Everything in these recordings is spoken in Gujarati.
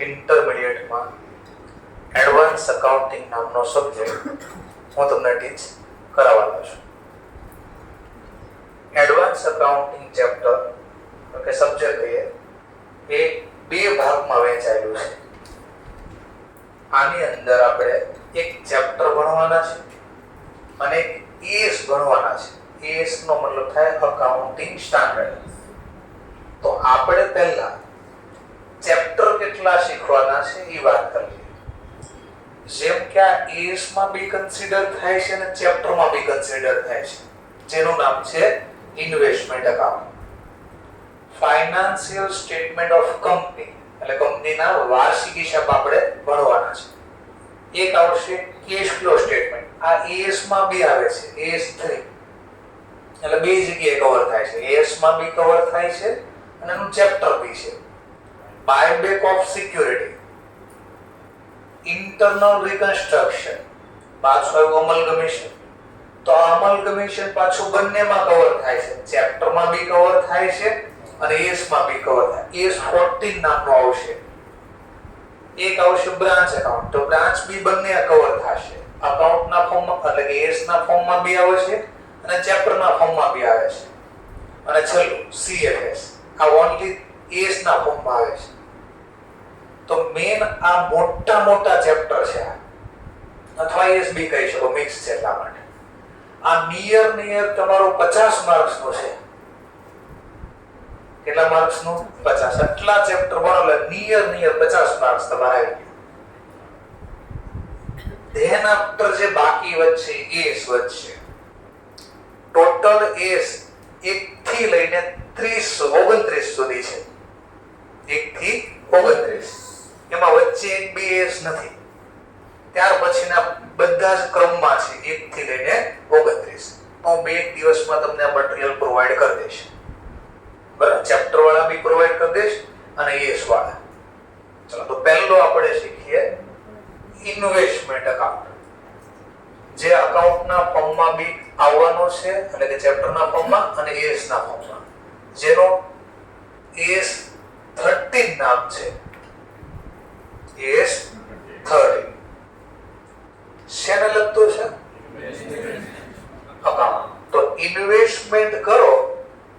ઇન્ટરમીડિયેટમાં એડવાન્સ અકાઉન્ટિંગ નામનો સબ્જેક્ટ હું તમને ટીચ કરાવવાનો છું. એડવાન્સ અકાઉન્ટિંગ ચેપ્ટર કે સબ્જેક્ટ એ બે ભાગમાં વહેંચાયેલું છે. આની અંદર આપણે એક ચેપ્ટર ભણવાના છે અને એક એએસ ભણવાના છે. એએસ નો મતલબ થાય અકાઉન્ટિંગ સ્ટાન્ડર્ડ. તો આપણે પહેલા ચેપ્ટર કેટલા શીખવાના છે એ વાત કરીએ. જેમ કે આ એએસ માં બી કન્સિડર થાય છે અને ચેપ્ટર માં બી કન્સિડર થાય છે, જેનું નામ છે investment account. Financial statement of company એટલે કંપનીના વાર્ષિક હિસાબ આપણે ભણવાના છે. એક આવશે કેશ ફ્લો સ્ટેટમેન્ટ. આ એએસ માં બી આવે છે, એએસ 3 એટલે બે જગ્યાએ કવર થાય છે. એએસ માં બી કવર થાય છે અને એનું ચેપ્ટર બી છે. Buyback of security, internal reconstruction, પાછું આવ્યું અમલગમેશન. તો અમલગમેશન પાછું બંનેમાં કવર થાય છે, ચેપ્ટરમાં બી કવર થાય છે અને એએસ માં બી કવર થાય. એએસ 14 નામનો આવશે. એક આવશે બ્રાન્ચ એકાઉન્ટ. તો બ્રાન્ચ બી બંને કવર થશે. અકાઉન્ટના ફોર્મમાં એટલે કે એએસ ના ફોર્મમાં બી આવે છે અને ચેપ્ટરના ફોર્મમાં બી આવે છે. અને છેલ્લું સીએફએસ, આ ઓન્લી એએસ ના ફોર્મમાં આવે છે. તો મેન આ મોટા મોટા ચેપ્ટર છે, અથવા એએસ બી કહી શકો, મિક્સ છે એટલા માટે. આ નિયર તમારો 50 માર્ક્સ નો છે. કેટલા માર્ક્સ નું? 50. એટલા ચેપ્ટર ભણો એટલે નિયર 50 માર્ક્સ તમારા આવી ગયા. ધેન આફ્ટર જે બાકી વધશે એસ વધશે. ટોટલ એસ 1 થી લઈને 29 સુધી છે. 1 થી 29. એમાં વચ્ચે એક બી એસ નથી. ત્યાર પછીના બધા જ ક્રમમાં છે 1 થી લઈને 29. તો બે દિવસમાં તમને આ મટીરીયલ પ્રોવાઈડ કરી દઈશ. બરાબર, ચેપ્ટર વાળા બી પ્રોવાઈડ કરી દઈશ અને એસ વાળા. ચલો, તો પહેલો આપણે શીખીએ ઇન્વેસ્ટમેન્ટ એકાઉન્ટ, જે અકાઉન્ટના ફોર્મમાં બી આવવાનો છે એટલે કે ચેપ્ટરના ફોર્મમાં અને એસ ના ફોર્મમાં, જેનો એસ 13 નામ છે. એસ 13 શેને લગતું છે? અકાઉન્ટ. તો ઇન્વેસ્ટમેન્ટ કરો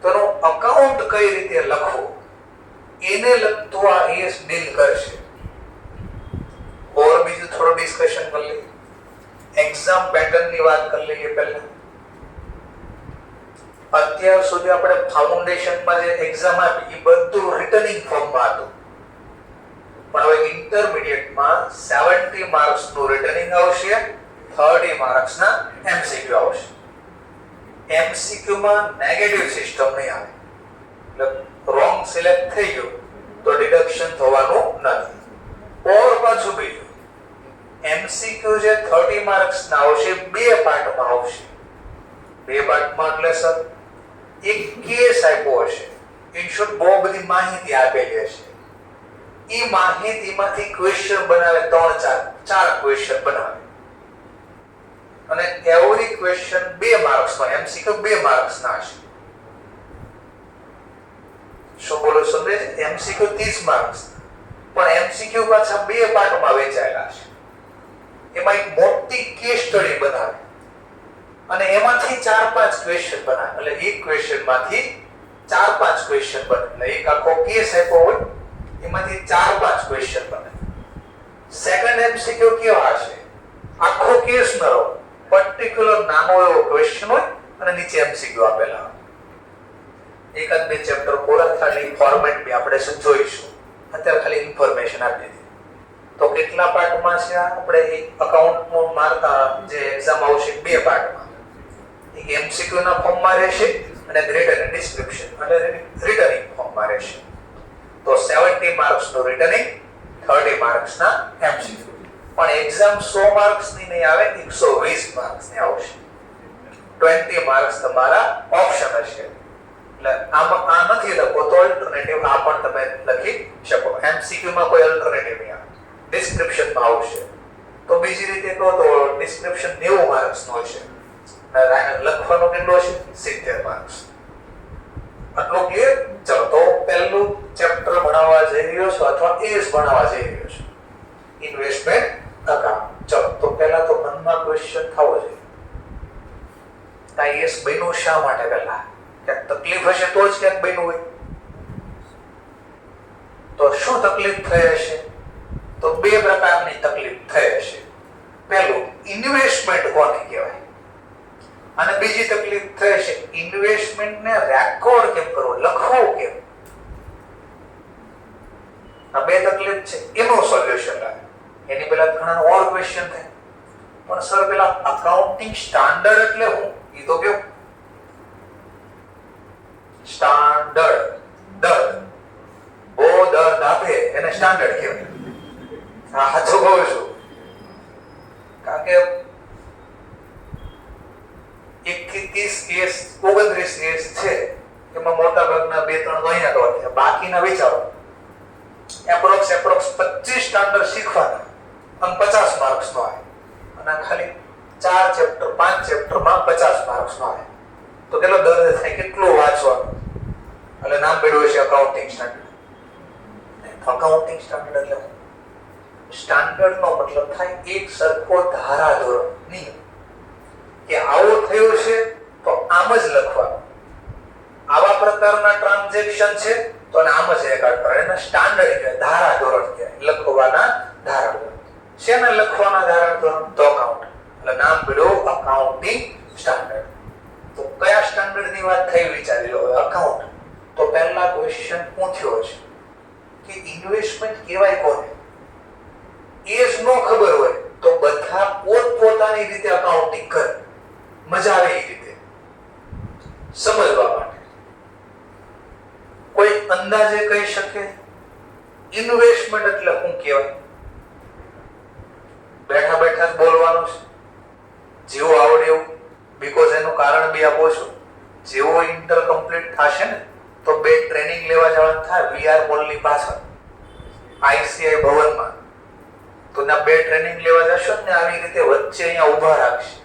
તો અકાઉન્ટ કઈ રીતે લખવું એને લગતું આ એસ ડીલ કરશે. ઓર બીજું થોડું ડિસ્કશન કરી લઈએ. એક્ઝામ પેટર્ન ની વાત કરી લઈએ પહેલા. અત્યાર સુધી આપણે ફાઉન્ડેશનમાં જે એક્ઝામ આપી એ બધું રિટર્નિંગ ફોર્મમાં હતું. પણ હવે ઇન્ટરમીડિયેટમાં 70 માર્ક્સ નું રિટર્નિંગ આવશે, 30 માર્ક્સ ના એમસીક્યુ આવશે. એમસીક્યુ માં નેગેટિવ સિસ્ટમ નહીં આવે. એટલે રોંગ સિલેક્ટ થઈ ગયું તો ડિડક્શન થવાનું નથી. ઓર પાછું બીજું, એમસીક્યુ જે 30 માર્ક્સ ના આવશે બે પાર્ટમાં આવશે. બે પાર્ટમાં એટલે સર એક કેસ આપ્યો હશે, ઇન શોર્ટ બહુ બધી માહિતી આપેલી હશે. એ માહિતીમાંથી ક્વેશ્ચન બનાવે, 3-4 ક્વેશ્ચન બનાવે અને એવરી ક્વેશ્ચન 2 માર્ક્સ માં, એમસીક્યુ 2 માર્ક્સ ના હશે. શું બોલો સમજે? એમસીક્યુ 30 માર્ક્સ, પણ એમસીક્યુ પાછા બે પાર્ટમાં વહેંચાયેલા છે. એમાં એક મોટી કેસ સ્ટડી બનાવે અને એમાંથી 4-5 ક્વેશ્ચન બનાવે. એટલે એક ક્વેશ્ચન માંથી 4-5 ક્વેશ્ચન બને. એટલે એક આખો કેસ આપ્યો હોય એમાંથી 4-5 ક્વેશ્ચન બને. સેકન્ડ એમસીક્યુ કેવા હશે? આખો કેસ ન રહો, પર્ટિક્યુલર નાનો એવો ક્વેશ્ચન હોય અને નીચે એમસીક્યુ આપેલા હોય. એકાદ બે ચેપ્ટર પૂરા ખાલી ફોર્મેટ બી આપણે જોઈશું. અત્યારે ખાલી ઇન્ફોર્મેશન આપી દીધી. તો કેટલા પાર્ટમાં છે આપણે એક અકાઉન્ટનું માર્ક જે એક્ઝામ આવશે બે પાર્ટમાં. એક એમસીક્યુ ના ફોર્મમાં રહેશે અને રિટર્ન ડિસ્ક્રિપ્શન એટલે રિટર્નિંગ ફોર્મમાં રહેશે. તો 70 માર્ક્સ નું રિટર્નિંગ, 30 માર્ક્સ ના એમસીક્યુ. પણ એક્ઝામ 100 માર્ક્સ ની નહીં આવે, 120 માર્ક્સ ની આવશે. 20 માર્ક્સ તમારા ઓપ્શન હશે. એટલે આમાં આ નથી લખો તો અલ્ટરનેટિવ આ પણ તમે લખી શકો. એમસીક્યુ માં કોઈ અલ્ટરનેટિવ નહીં આવે, ડિસ્ક્રિપ્શન માં આવશે. તો બીજી રીતે કહો તો ડિસ્ક્રિપ્શન 90 માર્ક્સ નો હશે. લખવાનો કેટલો હશે? 70 માર્ક્સ. આટલું ક્લિયર? ચલો, તો પહેલું ચેપ્ટર ભણાવવા જઈ રહ્યો છો અથવા એસ ભણાવવા જઈ રહ્યો છો, ઇન્વેસ્ટમેન્ટ અકાઉન્ટ. ચલો તો પહેલા તો મનમાં ક્વેશ્ચન થવો જોઈએ, આ એસ બન્યું શા માટે? પહેલા ક્યાંક તકલીફ હશે તો જ ક્યાંક બન્યું હોય. તો શું તકલીફ થઈ હશે? તો બે પ્રકારની તકલીફ થઈ હશે. પહેલું, ઇન્વેસ્ટમેન્ટ કોને કહેવાય? અને બીજી તકલીફ થઈ હશે, ઇન્વેસ્ટમેન્ટને રેકોર્ડ કેમ કરવો, લખવો કેમ? આ બે તકલીફ છે, એનું સોલ્યુશન લાવે. એની પહેલા ઘણા ઓર ક્વેશ્ચન થાય, પણ સર પેલા અકાઉન્ટિંગ સ્ટાન્ડર્ડ એટલે શું? એ તો કયો સ્ટાન્ડર્ડ, દર બહુ દર આપે એને સ્ટાન્ડર્ડ કહેવાય. હા સાચું કહું છું, કારણ કે 1 થી 30 કેસ 29 કેસ છે, એમાં મોટા ભાગના 2-3 તો અહીંયા કવર થયા, બાકીના વિચારો એપ્રોક્સ 25 સ્ટાન્ડર્ડ શીખવાના અને 50 માર્ક્સ નો આવે, અને ખાલી 4 ચેપ્ટર 5 ચેપ્ટરમાં 50 માર્ક્સ નો આવે. તો કેટલો દર થાય, કેટલું વાંચવાનું? એટલે નામ પડ્યું છે અકાઉન્ટિંગ સ્ટાન્ડર્ડ. અકાઉન્ટિંગ સ્ટાન્ડર્ડ એટલે સ્ટાન્ડર્ડ નો મતલબ થાય એક સરખો ધારાધોરણ, નિયમ કે આવું થયું છે તો આમ જ લખવાનું, આવા પ્રકારના ટ્રાન્ઝેક્શન છે તો આમ જ રેકોર્ડ કરવાનું. એને સ્ટાન્ડર્ડ કહેવાય, ધારાધોરણ કહેવાય, લખવાના ધારાધોરણ. શેના લખવાના ધારાધોરણ? તો અકાઉન્ટ. એટલે નામ પડ્યું અકાઉન્ટિંગ સ્ટાન્ડર્ડ. તો કયા સ્ટાન્ડર્ડ ની વાત થઈ વિચારી લો. અકાઉન્ટ. તો પહેલા ક્વેશ્ચન પૂછ્યો છે કે ઇન્વેસ્ટમેન્ટ કહેવાય કોને? એ જ નો ખબર હોય તો બધા પોતપોતાની રીતે અકાઉન્ટિંગ કરે, મજા આવે એ રીતે સમજવા માટે. કોઈ અંદાજે કહી શકે ઇન્વેસ્ટમેન્ટ એટલે શું કહેવાય? બેઠા બેઠા જ બોલવાનું છે, જેવું આવડે એવું. બીકોઝ એનું કારણ બી આપો છું, જેવો ઇન્ટર કમ્પ્લીટ થશે ને તો 2 ટ્રેનિંગ લેવા જવાનું થાય વીઆર મોલ ની પાછળ આઈસીઆઈ ભવનમાં. તો ના 2 ટ્રેનિંગ લેવા જશો ને આવી રીતે વચ્ચે અહીંયા ઊભા રાખશે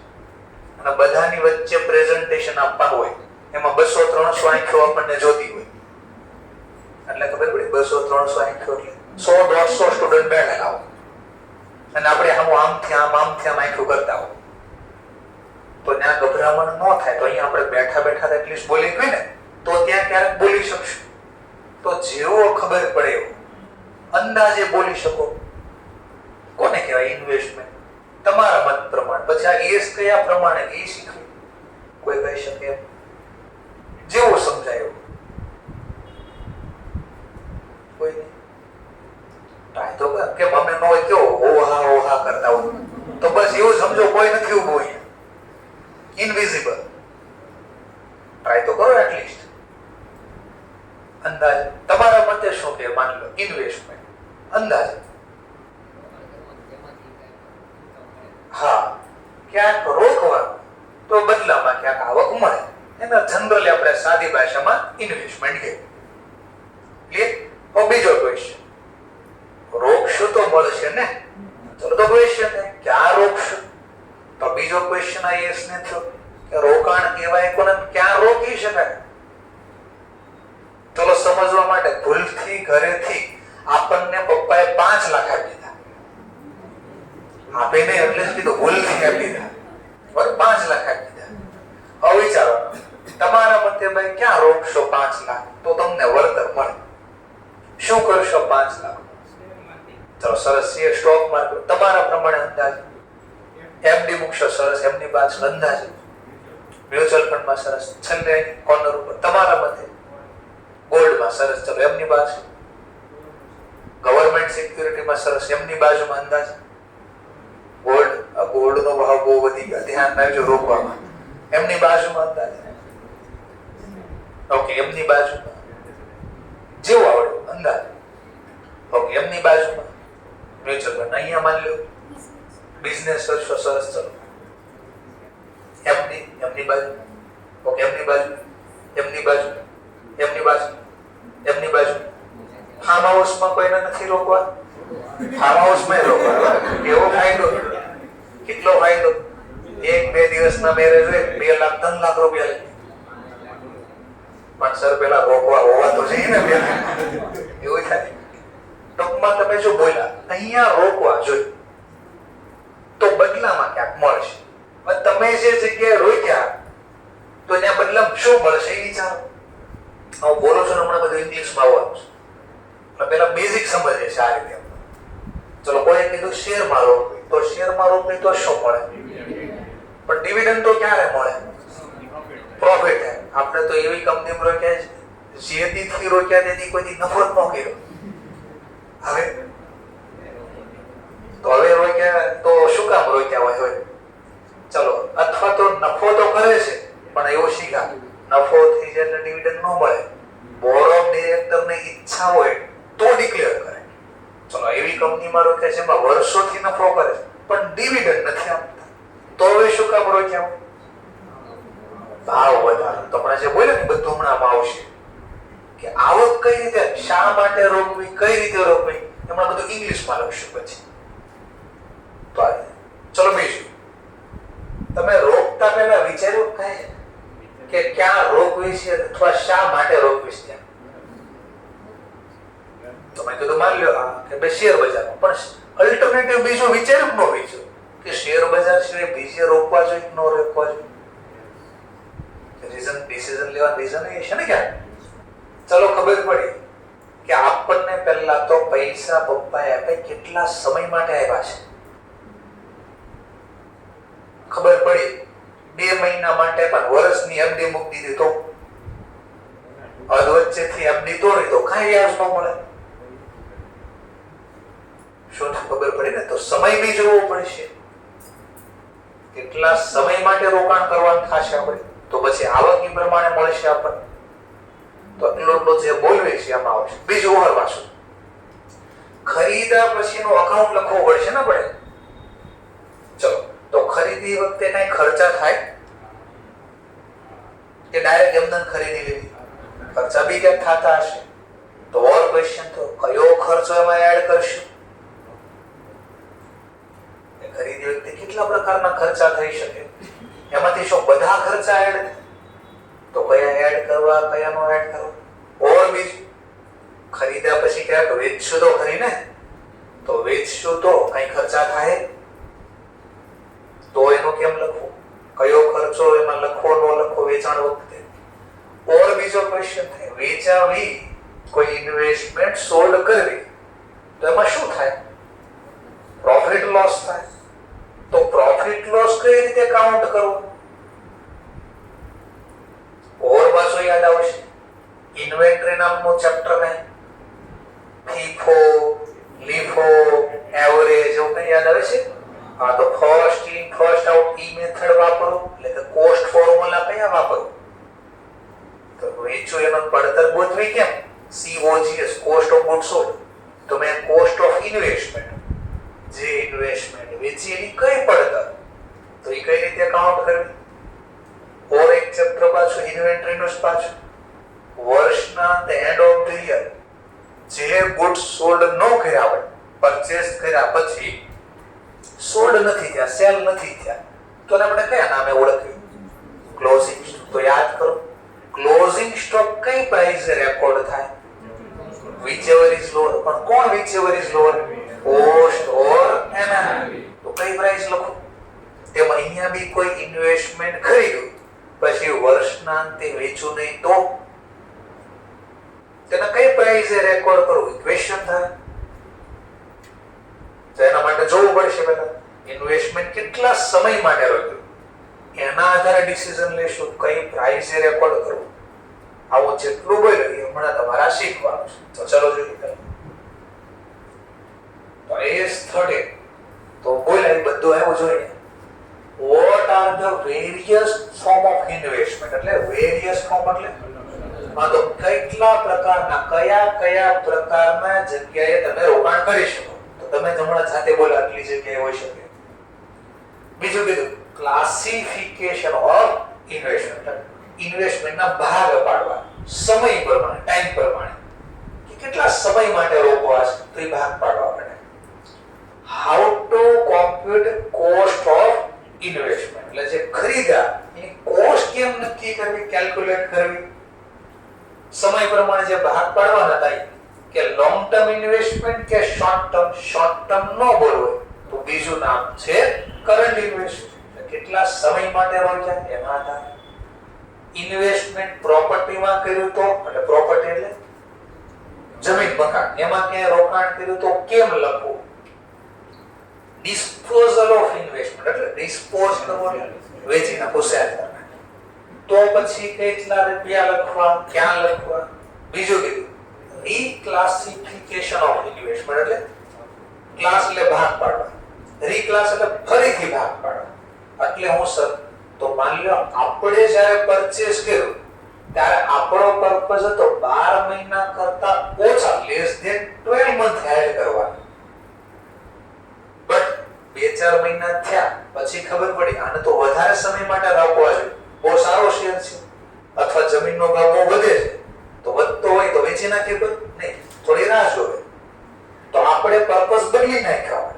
અને બધાની વચ્ચે પ્રેઝન્ટેશન આપવાનું હોય. એમાં 200-300 આંખો આપણને જોતી હોય, એટલે ખબર પડી 200-300 આંખો એટલે 100-150 સ્ટુડન્ટ બેઠેલા હોય અને આપણે આમથી આમ આંખો કરતા હોય. તો ત્યાં ગભરામણ ન થાય. તો અહીંયા આપણે બેઠા બેઠા એટલીસ્ટ બોલી ગઈ ને તો ત્યાં ક્યારેક બોલી શકશું. તો જેવો ખબર પડે એવો અંદાજે બોલી શકો. કોને કહેવાય ઇન્વેસ્ટમેન્ટ? તમારા મત પ્રમાણે. પછી આ એસ કયા પ્રમાણે એ શીખવું, કોઈ કહી શકે એમ, જેવું સમજાય એવું. કોઈ નહીં ટ્રાય તો કર કે અમે નો કેવો ઓહા કરતા હોય તો બસ એવું સમજો કોઈ નથી ઊભું અહીંયા, ઇનવિઝિબલ. ટ્રાય તો કરો એટલીસ્ટ. અંદાજ તમારા મતે શું કે? માની લો ઇન્વેસ્ટમેન્ટ અંદાજ, હા ક્યાંક રોકવાનું તો બદલામાં ક્યાંક આવક મળે, એને જનરલી આપણે સાદી ભાષામાં ઇન્વેસ્ટમેન્ટ કહીએ. ક્લિયર? હવે બીજો ક્વેશ્ચન, રોકશું તો મળશે ને? ચલો તો ક્વેશ્ચન ક્યાં રોકશું? તો બીજો ક્વેશ્ચન આ યસ ને થયો કે રોકાણ કહેવાય કોને, ક્યાં રોકી શકાય? ચલો સમજવા માટે, ભૂલથી ઘરેથી આપણને પપ્પાએ 5 લાખ આપી દીધા, આપીને એટલે જ કીધું ભૂલથી આપી દીધા, 5 લાખ આપી દીધા. હવે વિચારો તમારા મતે ભાઈ ક્યાં રોકશો 5 લાખ તો તમને વળતર મળે? શું કરશો 5 લાખ? ચલો સરસ છે, સ્ટોક માર્કેટ તમારા પ્રમાણે અંદાજ, એમડી મૂકશો સરસ, એમની બાજુ અંદાજ, મ્યુચ્યુઅલ ફંડમાં સરસ, છેલ્લે કોર્નર ઉપર તમારા મતે ગોલ્ડમાં સરસ, ચલો એમની બાજુ, ગવર્નમેન્ટ સિક્યુરિટીમાં સરસ, એમની બાજુમાં અંદાજ. ગોલ્ડનો ભાવ બહુ વધી ગયો, ધ્યાન રાખજો રોકવામાં. એમની બાજુમાં અંદાજ. ઓકે, એમની બાજુમાં જેવું આવડે અંદાજ. ઓકે, એમની બાજુમાં મ્યુચ્યુઅલ ફંડ. અહીંયા માની લો બિઝનેસ કરશો સરસ, ચલો એમની બાજુ. ઓકે, એમની બાજુ, એમની બાજુ, એમની બાજુ, એમની બાજુ. ફાર્મ હાઉસમાં કોઈને નથી રોકવા, ફાર્મ હાઉસમાં રોકવા. એવો ફાયદો, કેટલો ફાયદો! 1-2 દિવસના મેરેજ હોય 2 લાખ 3 લાખ રૂપિયા લે. પણ સર પેલા રોકવા હોવા તો જોઈએ ને પેલા એવું થાય. ટૂંકમાં તમે જો બોલ્યા અહીંયા રોકવા જોઈએ તો બદલામાં ક્યાંક મળશે. તમે જે જગ્યાએ રોક્યા તો ત્યાં બદલામાં શું મળશે એ વિચારો. હું બોલું છું હમણાં બધું ઇંગ્લિશમાં આવવાનું છે, પેલા બેઝિક સમજે છે આ રીતે. ચલો કોઈ કીધું શેરમાં રોકવી, તો શેરમાં રોકવી તો શું મળે? પણ ડિવિડન્ડ તો ક્યારે મળે? પ્રોફિટ થાય. આપણે તો એવી કંપનીમાં રોક્યા જે દીથી રોક્યા તેથી કોઈ નફો જ ન કર્યો. હવે તો હવે રોક્યા તો શું કામ રોક્યા હોય? ચલો અથવા તો નફો તો કરે છે પણ એવું શીખા નફો થઈ જાય એટલે ડિવિડન્ડ ન મળે. બોર્ડ ઓફ ડિરેક્ટરની ઈચ્છા હોય તો ડિક્લેર કરે. ચલો એવી કંપનીમાં રોકે છે એમાં વર્ષોથી નફો કરે પણ ડિવિડન્ડ નથી આપતા, તો હવે શું કામ રોક્યા? ભાવ વધારો. તમને જે બોલ્યો ને બધું હમણાં આવશે કે આવક કઈ રીતે, શા માટે રોકવી, કઈ રીતે રોકવી, એમાં બધું ઇંગ્લિશમાં લખશું પછી. તો ચલો બીજું, તમે રોકતા પહેલા વિચાર્યું કાંઈ કે ક્યાં રોકવી છે અથવા શા માટે રોકવી છે? ત્યાં તમે કીધું માની લો કે બે શેર બજારમાં, પણ અલ્ટરનેટિવ બીજું વિચાર્યું ન વિચાર્યું કે શેર બજાર સિવાય બીજે રોકવા જોઈએ ન રોકવા જોઈએ? રીઝન ડિસિઝન લેવા રીઝન એ છે ને ક્યાં. ચલો ખબર પડી કે આપણને પહેલા તો પૈસા પપ્પાએ આપે કેટલા સમય માટે આવ્યા છે ખબર પડી. 2 મહિના માટે પણ વર્ષની એફડી મૂકી દીધી તો અધવચ્ચેથી એફડી તોડી તો કાંઈ વ્યાજ ન મળે. શું ખબર પડી ને? તો સમય બી જોવો પડશે, કેટલા સમય માટે રોકાણ કરવાનું થશે આપણે, તો પછી આવક પ્રમાણે મળશે આપણને. તો એટલો જે બોલવે છે એમાં આવશે. બીજું ઓવરવાશું, ખરીદા પછીનો અકાઉન્ટ લખવો પડશે ને આપણે. ચલો તો ખરીદી વખતે કઈ ખર્ચા થાય કે ડાયરેક્ટ એમનેમ ખરીદી લેવી? ખર્ચા બી ક્યાંક થતા હશે. તો ઓર ક્વેશ્ચન, તો કયો ખર્ચો એમાં એડ કરશું? ખરીદી વખતે કેટલા પ્રકારના ખર્ચા થઈ શકે, એમાંથી શું બધા ખર્ચા એડ થાય? તો કયા એડ કરવા, કયાનો એડ કરવા? ઓર બીજું, ખરીદ્યા પછી ક્યાંક વેચશું તો ખરી ને, તો વેચશું તો કઈ ખર્ચા થાય, તો એનું કેમ લખવું? કયો ખર્ચો એમાં લખવો ન લખવો વેચાણ વખતે? ઓર બીજો ક્વેશ્ચન થાય, વેચાવી કોઈ ઇન્વેસ્ટમેન્ટ સોલ્ડ કરવી તો એમાં શું થાય? પ્રોફિટ લોસ થાય. તો પ્રોફિટ લોસ કઈ રીતે કાઉન્ટ કરવું? ઓર પાછો યાદ આવશે, ઇન્વેન્ટરી નામનું ચેપ્ટર કઈ ફીફો, લીફો, એવરેજ એવું કઈ યાદ આવે છે? હા, તો first in first out E method વાપરો, એટલે કે કોસ્ટ ફોર્મ્યુલા કયા વાપરો? તો વેચો એનો પડતર ગોતવી કેમ? COGS, cost of goods sold. તો મેં કોસ્ટ ઓફ ઇન્વેસ્ટમેન્ટ, જે ઇન્વેસ્ટમેન્ટ વેચી એની કઈ પડતર, તો એ કઈ રીતે કાઉન્ટ કરવી? ઓર એક ચેપ્ટર પાછું ઇન્વેન્ટરીનું જ પાછું, વર્ષના એન્ડ ઓફ ધ યર જે ગુડ્સ સોલ્ડ ન કર્યા હોય, પરચેસ કર્યા પછી સોલ્ડ નથી થયા, સેલ નથી થયા, તો આપણે કયા નામે ઓળખીએ? Closing stock. તો યાદ કરો, ક્લોઝિંગ સ્ટોક કઈ પ્રાઇસે રેકોર્ડ થાય? whichever is lower. પણ કોણ whichever is lower? કોસ્ટ ઓર એનઆરવી. તો કઈ પ્રાઇસ લખો? તેમાં અહીંયા બી કોઈ ઇન્વેસ્ટમેન્ટ ખરીદ્યું પછી વર્ષના અંતે વેચ્યું નહીં તો તેના કઈ પ્રાઇસે રેકોર્ડ કરવું? ઇક્વેશન થાય. તો એના માટે જોવું પડશે પહેલા ઇન્વેસ્ટમેન્ટ કેટલા સમય માટે રોક્યું, એના આધારે ડિસિઝન લેશું કઈ પ્રાઇસે રેકોર્ડ કરવું. આવું જેટલું બોલ્યો એ હમણાં તમારા શીખવાનું છે. તો ચલો જોઈએ. તો AS13 તો બોલ્યા બધું આવ્યું જોઈએ. What are the various form of investment? એટલે various form એટલે હા, તો કેટલા પ્રકારના, કયા કયા પ્રકારના જગ્યાએ તમે રોકાણ કરી શકો. તો તમે હમણાં જાતે બોલ્યા આટલી જગ્યાએ હોઈ શકે. બીજું કીધું ક્લાસિફિકેશન ઓફ ઇન્વેસ્ટમેન્ટ, ઇન્વેસ્ટમેન્ટના ભાગ પાડવા સમય પ્રમાણે, ટાઈમ પ્રમાણે કે કેટલા સમય માટે રોકવા છે તો એ ભાગ પાડવા પડે. How to compute cost of investment, એટલે જે ખરીદા એની કોસ્ટ કેમ નક્કી કરવી, કેલ્ક્યુલેટ કરવી. પ્રમાણે જે ભાગ પાડવાના હતા કે લોંગ ટર્મ ઇન્વેસ્ટમેન્ટ કે શોર્ટ ટર્મ નો બોલવો તો બીજું નામ છે કરંટ ઇન્વેસ્ટમેન્ટ. કેટલા સમય માટે રોક્યા એના આધારે. ઇન્વેસ્ટમેન્ટ પ્રોપર્ટીમાં કર્યું તો એટલે પ્રોપર્ટી એટલે જમીન મકાન, એમાં ક્યાંય રોકાણ કર્યું તો કેમ લખવું. ડિસ્પોઝલ ઓફ ઇન્વેસ્ટમેન્ટ એટલે ડિસ્પોઝ કરવો એટલે વેચી નાખો, સેલ કરવો. તો પછી કેટલા રૂપિયા લખવા, ક્યાં લખવા. બીજું કીધું રીક્લાસિફિકેશન ઓફ ઇન્વેસ્ટમેન્ટ એટલે ક્લાસ એટલે ભાગ પાડવા, રીક્લાસ એટલે ફરીથી ભાગ પાડવા. એટલે હું સર તો માની લો આપણે જ્યારે પરચેસ કર્યું ત્યારે આપણો પર્પઝ હતો 12 મહિના કરતા ઓછા લેસ ધેન 12 મંથ હેલ્ડ કરવાનો. બટ 2-4 મહિના થયા પછી ખબર પડી આને તો વધારે સમય માટે રાખવા જોઈએ, બહુ સારો શેર છે અથવા જમીનનો ભાવ બહુ વધે છે તો વધતો હોય તો વેચી નાખીએ, પણ નહીં થોડી રાહ જોવે. તો આપણે પર્પઝ બદલી નાખ્યા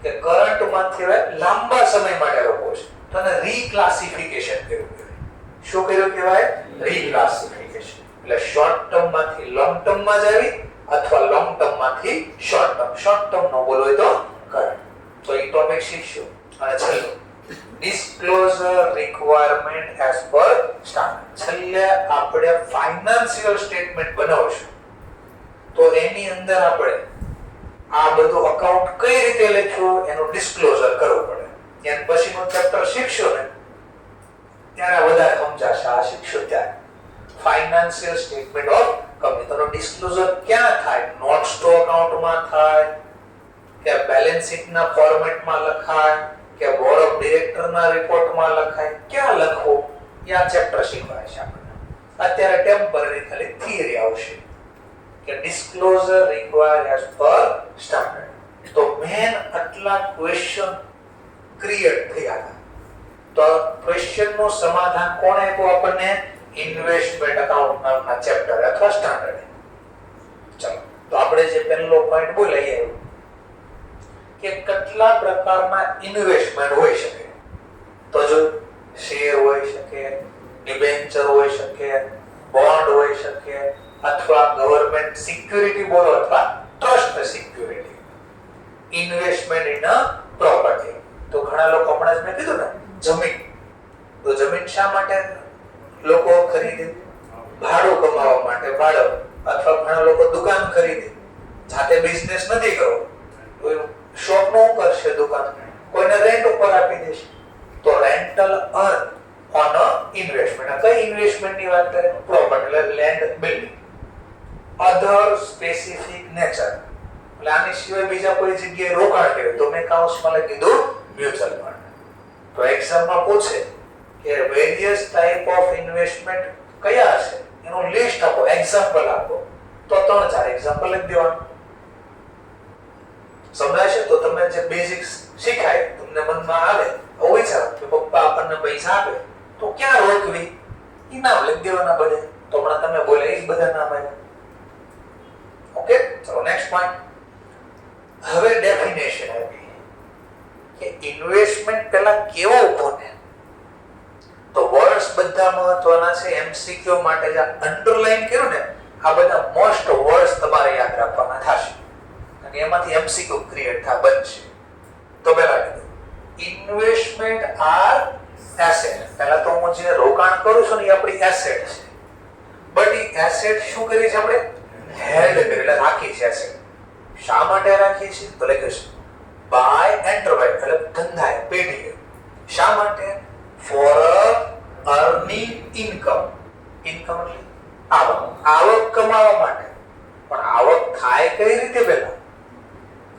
કે કરંટ માંથી હવે લાંબા સમય માટે રાખવો છે તો એને રીક્લાસિફિકેશન કર્યું કહેવાય. શું કર્યું કહેવાય? રીક્લાસિફિકેશન. એટલે શોર્ટ ટર્મ માંથી લોંગ ટર્મ માં જાવી અથવા લોંગ ટર્મ માંથી શોર્ટ ટર્મ. શોર્ટ ટર્મ નો બોલો હોય તો કરંટ. તો એ ટોપિક શીખશું. અને છેલ્લો disclosure requirement as per standard. છેલ્લે આપણે ફાઇનાન્શિયલ સ્ટેટમેન્ટ બનાવશું તો એની અંદર આપણે આ બધું અકાઉન્ટ કઈ રીતે લખ્યું એનું ડિસ્ક્લોઝર કરવું પડે. એન પછીનું ચેપ્ટર શીખશો ને ત્યારે વધારે સમજાશે. આ શીખશો ત્યારે ફાઇનાન્શિયલ સ્ટેટમેન્ટ ઓફ કંપની. તો ડિસ્ક્લોઝર ક્યાં થાય? નોટ્સ ટુ અકાઉન્ટમાં થાય કે બેલેન્સ શીટના ફોર્મેટમાં લખાય કે બોર્ડ ઓફ ડિરેક્ટરના રિપોર્ટમાં લખાય, ક્યાં લખવું એ આ ચેપ્ટર શીખવાય છે આપણને. અત્યારે ટેમ્પરરી ખાલી થિયરી આવશે કે disclosure required as per standard. તો મેન આટલા ક્વેશ્ચન ક્રિએટ થયા હતા. તો ક્વેશ્ચન નું સમાધાન કોણે આપ્યું આપણને? ઇન્વેસ્ટમેન્ટ અકાઉન્ટ નામના ચેપ્ટર અથવા સ્ટાન્ડર્ડ. ચલો તો આપણે જે પહેલો પોઈન્ટ બોલાઈએ કે કેટલા પ્રકારના ઇન્વેસ્ટમેન્ટ હોઈ શકે. તો જો શેર હોઈ શકે, ડિબેન્ચર હોઈ શકે, બોન્ડ હોઈ શકે અથવા ગવર્નમેન્ટ સિક્યુરિટી બોલો અથવા trust security. Investment in a property. તો ઘણા લોકો હમણાં જ મેં કીધું ને જમીન. તો જમીન શા માટે લોકો ખરીદે? ભાડું કમાવા માટે. ભાડું અથવા ઘણા લોકો દુકાન ખરીદે, જાતે બિઝનેસ નથી કરવો તો શોપ નો કરશે, દુકાન કોઈને રેન્ટ ઉપર આપી દેશે. તો rental earn on a investment. કઈ ઇન્વેસ્ટમેન્ટ ની વાત કરે? પ્રોપર્ટી એટલે લેન્ડ, બિલ્ડિંગ. અધર સ્પેસિફિક નેચર એટલે આની સિવાય બીજા કોઈ જગ્યાએ રોકાણ કર્યું તો મેં કાઉન્સમાં લખી દીધું મ્યુચ્યુઅલ ફંડ. તો એક્ઝામમાં પૂછે કે વેરિયસ ટાઈપ ઓફ ઇન્વેસ્ટમેન્ટ કયા છે એનું લિસ્ટ આપો, એક્ઝામ્પલ આપો. તો 3-4 એક્ઝામ્પલ લખી દેવાનું. સમજાય છે? તો તમે જે બેઝિક્સ શીખાય તમને મનમાં આવે વિચારો કે પપ્પા આપણને પૈસા આપે તો ક્યાં રોકવી એ નામ લખી દેવાના બધે. તો હમણાં તમે બોલે એ જ બધા નામ આવ્યા. ઓકે, ચલો નેક્સ્ટ પોઈન્ટ. હવે ડેફિનેશન આવી કે ઇન્વેસ્ટમેન્ટ પહેલા કેવો કોને. તો વર્ડ્સ બધા મહત્વના છે. એમસીક્યુ માટે જે અંડરલાઈન કર્યું ને આ બધા મોસ્ટ વર્ડ્સ તમારે યાદ રાખવાના થશે અને એમાંથી એમસીક્યુ ક્રિએટ બનશે. તો પહેલા કીધું ઇન્વેસ્ટમેન્ટ આર એસેટ. પહેલા તો હું જે રોકાણ કરું છું ને એ આપણી એસેટ છે. બટ એ એસેટ શું કરી છે? આપણે હેલ્ડ કરી એટલે રાખી છે એસેટ. શા માટે રાખી છે? તો લખ્યું છે બાય એન્ટરપ્રાઇઝ એટલે ધંધાએ, પેઢીએ. શા માટે? Four earning income. ઇન્કમ એટલે આવક. આવક કમાવા માટે. પણ આવક થાય કઈ રીતે? પહેલા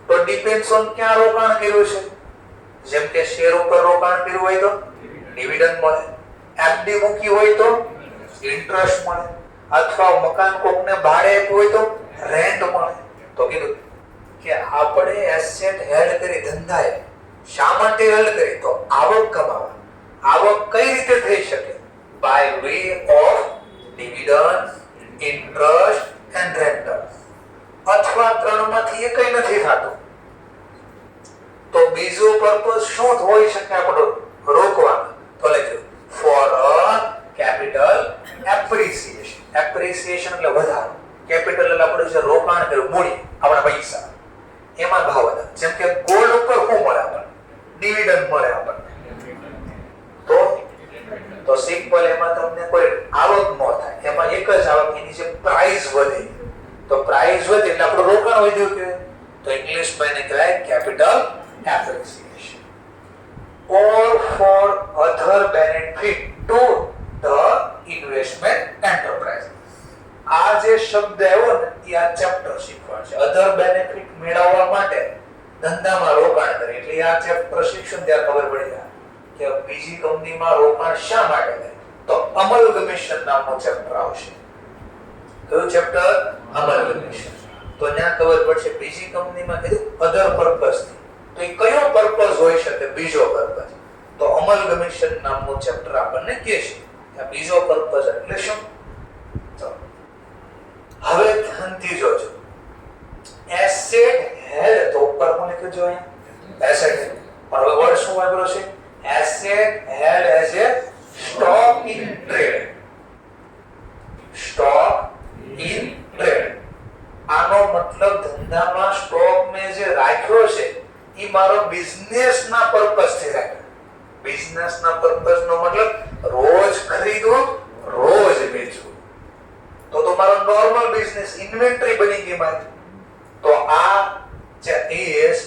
તો ડિપેન્ડ્સ ઓન ક્યાં રોકાણ કર્યું છે. જેમ કે શેર ઉપર રોકાણ કર્યું હોય તો ડિવિડન્ડ મળે, એફડી મૂકી હોય તો ઇન્ટરેસ્ટ મળે, અથવા મકાન કોકને ભાડે આપ્યું હોય તો રેન્ટ મળે. તો કીધું કે આપણે એસેટ હેલ્ડ કરી ધંધાએ. શા માટે હેલ્ડ કરી? તો આવક કમાવા. આવક કઈ રીતે થઈ શકે? By way of dividend, interest and rental. અથવા ત્રણમાંથી એકય નથી થતું તો બીજો પર્પસ શું હોઈ શકે આપણો રોકવાનો? તો લખ્યું ફોર કેપિટલ એપ્રિસિએશન. એપ્રિસિએશન એટલે વધારો, કેપિટલ એટલે આપણે જે રોકાણ કર્યું મૂડી આપણા પૈસા એમાં ભાવ વધારો. જેમ કે ગોલ્ડ ઉપર શું મળે આપણને? ડિવિડન્ડ મળે આપણને. તો સિમ્પલ એમાં તમને કોઈ આવક ન થાય, એમાં એક જ આવક, એની જે પ્રાઇસ વધે. તો પ્રાઇસ વધે એટલે આપણું રોકાણ વધ્યું કે તો ઇંગ્લિશમાં એને કહેવાય capital appreciation. or for other benefit to the investment enterprise. આ જે શબ્દ આવ્યો ને એ આ ચેપ્ટર શીખવાડશે. અધર બેનિફિટ મેળવવા માટે ધંધામાં રોકાણ કરે એટલે આ ચેપ્ટર શીખશું ત્યારે ખબર પડી જાય કે બીજી કંપનીમાં રોકાણ શા માટે કરે. તો અમલગમેશન નામનો ચેપ્ટર આવશે. કયું ચેપ્ટર? અમલગમેશન. તો ત્યાં ખબર પડશે બીજી કંપનીમાં કીધું અધર પર્પસ થી, તો એ કયો પર્પસ હોઈ શકે? બીજો પર્પસ. તો અમલગમેશન નામનો ચેપ્ટર આપણને કહે છે કે બીજો પર્પસ એટલે શું. હવે ધ્યાનથી જોજો. એસેટ હેલ્ડ તો ઉપર હું લખ્યું જો અહીંયા એસેટ. પણ હવે વર્ડ શું વાપર્યો છે? Asset held as a stock in trade. Stock in trade આનો મતલબ ધંધામાં સ્ટોક મેં જે રાખ્યો છે એ મારો બિઝનેસ ના પર્પસ થી રાખ્યો. બિઝનેસ ના પર્પસ નો મતલબ રોજ ખરીદવું, રોજ વેચવું. તો મારો નોર્મલ બિઝનેસ ઇન્વેન્ટરી બની ગઈ મારી. તો આ જે એસ